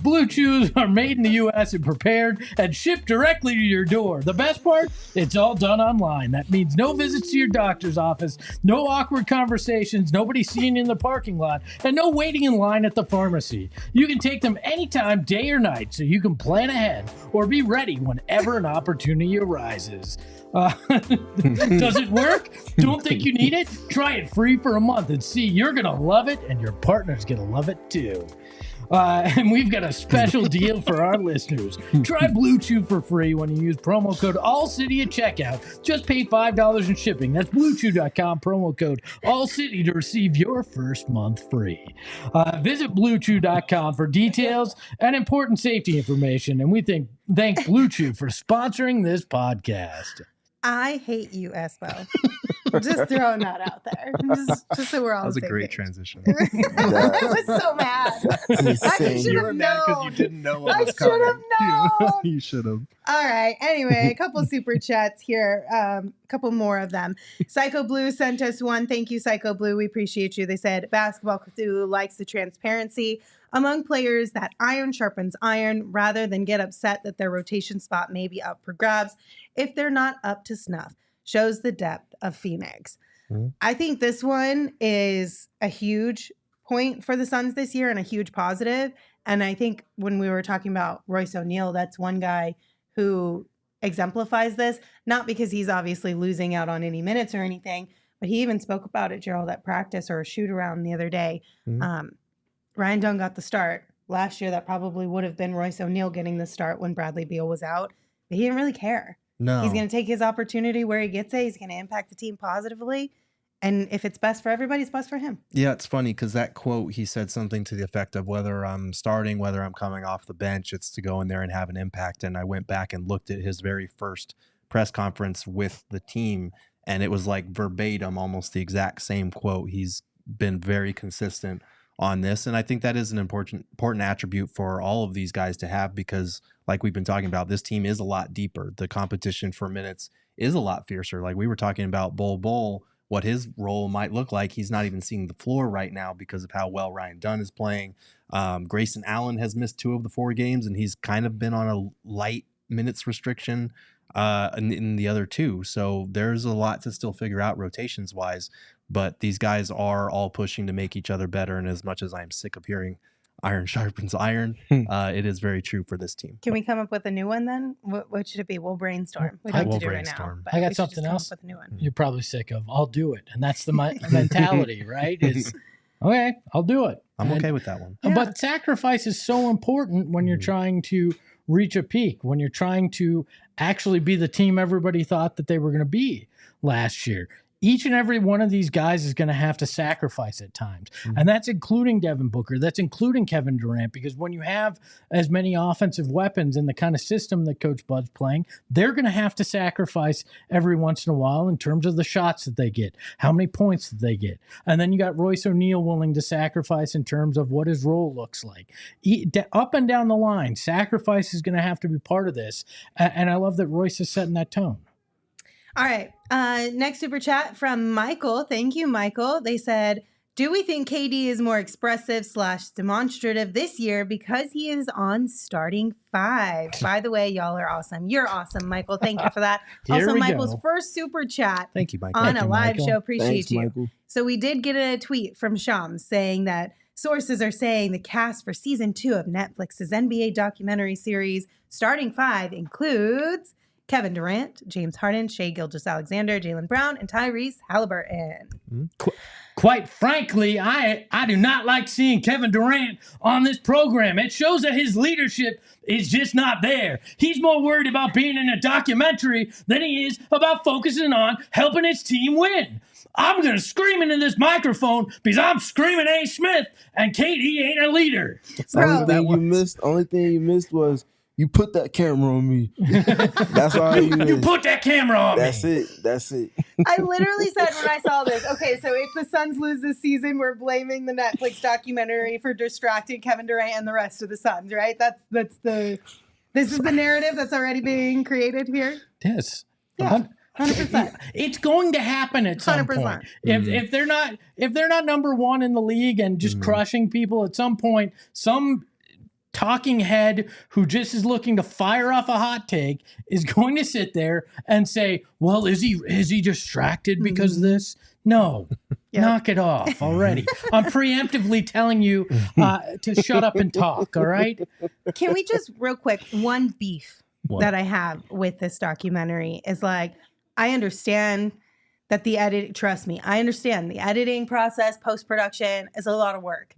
Blue Chews are made in the U.S. and prepared and shipped directly to your door. The best part? It's all done online. That means no visits to your doctor's office, no awkward conversations, nobody seeing you in the parking lot, and no waiting in line at the pharmacy. You can take them anytime, day or night, so you can plan ahead or be ready whenever an opportunity arises. Does it work? Don't think you need it? Try it free for a month and see you're going to love it and your partner's going to love it too. And we've got a special deal for our listeners. Try Blue Chew for free when you use promo code ALLCITY at checkout. Just pay $5 in shipping. That's BlueChew.com, promo code ALLCITY to receive your first month free. Visit BlueChew.com for details and important safety information. And we thank Blue Chew for sponsoring this podcast. I hate you, Espo. Just throwing that out there. Just so we're all That was a on the same great page. transition. I was so mad. I Insane. should You have were mad because you known. didn't know what I was coming. should have known. You should have. All right. Anyway, a couple super chats here. A couple more of them. Psycho Blue sent us one. Thank you, Psycho Blue. We appreciate you. They said Basketball Cthulhu likes the transparency among players that iron sharpens iron rather than get upset that their rotation spot may be up for grabs if they're not up to snuff. Shows the depth of Phoenix. Mhm. I think this one is a huge point for the Suns this year and a huge positive. And I think when we were talking about Royce O'Neale, that's one guy who exemplifies this, not because he's obviously losing out on any minutes or anything, but he even spoke about it, Gerald, at practice or a shoot around the other day. Mhm. Ryan Dunn got the start. Last year, that probably would have been Royce O'Neale getting the start when Bradley Beal was out, but he didn't really care. No. He's going to take his opportunity where he gets it. He's going to impact the team positively. And if it's best for everybody, it's best for him. Yeah, it's funny because that quote, he said something to the effect of whether I'm starting, whether I'm coming off the bench, it's to go in there and have an impact. And I went back and looked at his very first press conference with the team, and it was like verbatim, almost the exact same quote. He's been very consistent on this, and I think that is an important attribute for all of these guys to have, because like we've been talking about, this team is a lot deeper. The competition for minutes is a lot fiercer. Like we were talking about Bol, what his role might look like. He's not even seeing the floor right now because of how well Ryan Dunn is playing. Grayson Allen has missed 2 of the 4 games, and he's kind of been on a light minutes restriction in the other 2. So there's a lot to still figure out rotations wise, but these guys are all pushing to make each other better. And as much as I'm sick of hearing iron sharpens iron, it is very true for this team. Can we come up with a new one then? What should it be? We'll brainstorm. We don't have to do it right now. I got something else you're probably sick of. I'll do it. And that's the mentality, right? Is okay, I'll do it. I'm okay with that one. Yeah. But sacrifice is so important when you're trying to reach a peak, when you're trying to actually be the team everybody thought that they were going to be last year. Each and every one of these guys is going to have to sacrifice at times. And that's including Devin Booker. That's including Kevin Durant, because when you have as many offensive weapons in the kind of system that Coach Bud's playing, they're going to have to sacrifice every once in a while in terms of the shots that they get, how many points that they get. And then you got Royce O'Neale willing to sacrifice in terms of what his role looks like. Up and down the line, sacrifice is going to have to be part of this. And I love that Royce is setting that tone. All right. Next super chat from Michael. Thank you, Michael. They said, do we think KD is more expressive / demonstrative this year because he is on starting 5? By the way, y'all are awesome. You're awesome, Michael. Thank you for that. Also, Michael's first super chat. Thank you, Michael. On a live show. Appreciate Thanks, you. Michael. So we did get a tweet from Shams saying that sources are saying the cast for season 2 of Netflix's NBA documentary series Starting 5 includes Kevin Durant, James Harden, Shai Gilgeous-Alexander, Jaylen Brown, and Tyrese Halliburton. Quite frankly, I do not like seeing Kevin Durant on this program. It shows that his leadership is just not there. He's more worried about being in a documentary than he is about focusing on helping his team win. I'm going to scream into this microphone because I'm screaming A. Smith, and KD ain't a leader. Only thing you missed was you put that camera on me. That's all you put that camera on me. That's it. I literally said when I saw this, okay, so if the Suns lose this season, we're blaming the Netflix documentary for distracting Kevin Durant and the rest of the Suns, right? This is the narrative that's already being created here. Yes. Yeah. 100%. It's going to happen at some 100%. Point. If they're not number 1 in the league and just crushing people, at some point, some talking head who just is looking to fire off a hot take is going to sit there and say, well, is he distracted because of this? No. Knock it off already. I'm preemptively telling you to shut up and talk, all right? Can we just real quick, one beef that I have with this documentary is like, I understand that trust me, I understand the editing process, post-production is a lot of work.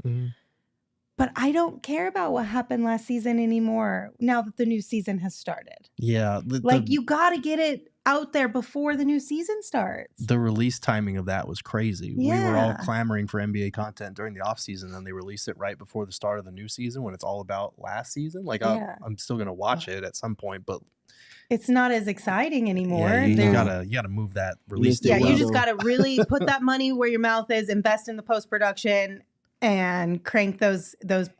But I don't care about what happened last season anymore now that the new season has started. Yeah. You got to get it out there before the new season starts. The release timing of that was crazy. Yeah. We were all clamoring for NBA content during the offseason, and they released it right before the start of the new season when it's all about last season. I'm still going to watch it at some point, but it's not as exciting anymore. Yeah, you gotta move that release date. Yeah, you just got to really put that money where your mouth is, invest in the post-production, and crank those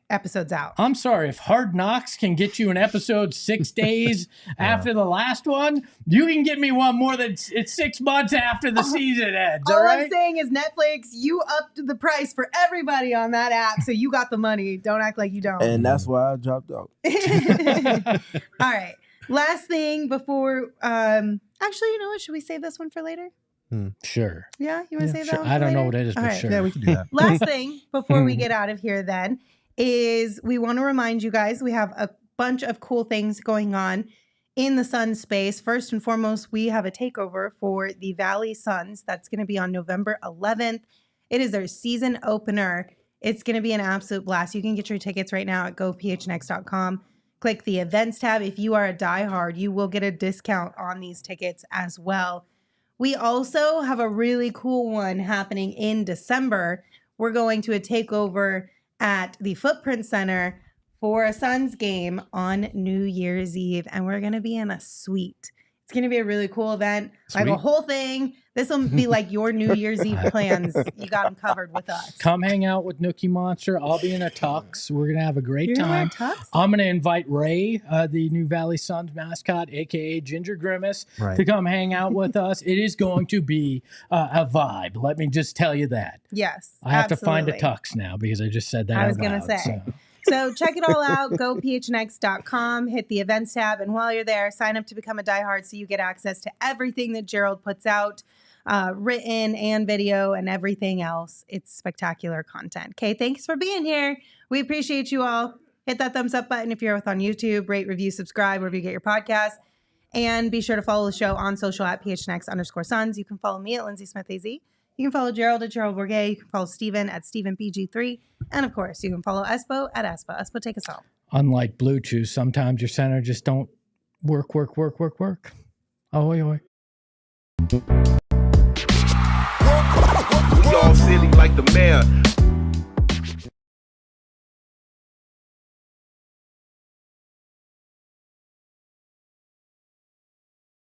episodes out. I'm sorry, if Hard Knocks can get you an episode 6 days after the last one, you can get me one more than it's 6 months after the season ends. All I'm saying is Netflix, you upped the price for everybody on that app, so you got the money. Don't act like you don't. And that's why I dropped out. All right. Last thing before, actually, you know what? Should we save this one for later? Sure. Yeah, you want to say that one? I don't know what it is, but sure. Yeah, we can do that. Last thing before we get out of here then is we want to remind you guys we have a bunch of cool things going on in the Suns space. First and foremost, we have a takeover for the Valley Suns. That's going to be on November 11th. It is their season opener. It's going to be an absolute blast. You can get your tickets right now at gophnx.com. Click the events tab. If you are a diehard, you will get a discount on these tickets as well. We also have a really cool one happening in December. We're going to a takeover at the Footprint Center for a Suns game on New Year's Eve, and we're going to be in a suite. It's going to be a really cool event, like Sweet. a whole thing. This will be like your New Year's Eve plans. You got them covered with us. Come hang out with Nookie Monster. I'll be in a tux. We're going to have a great You're gonna wear time. a tux? I'm going to invite Ray, the new Valley Suns mascot, a.k.a. Ginger Grimace, Right. to come hang out with us. It is going to be a vibe. Let me just tell you that. Yes. I have to find a absolutely. tux now because I just said that I out was gonna loud, say. so. So check it all out. Go phnx.com, hit the events tab, and while you're there, sign up to become a diehard so you get access to everything that Gerald puts out, written and video and everything else. It's spectacular content. Okay, thanks for being here. We appreciate you all. Hit that thumbs up button if you're on YouTube. Rate, review, subscribe wherever you get your podcast. And be sure to follow the show on social at PHNX_Suns. You can follow me at Lindsay Smith AZ. You can follow Gerald at Gerald Bourget. You can follow Steven at StevenPG3. And of course, you can follow Espo at Espo. Espo, take us home. Unlike Blue Chew, sometimes your center just don't work. Ahoy, ahoy. We all silly like the mayor.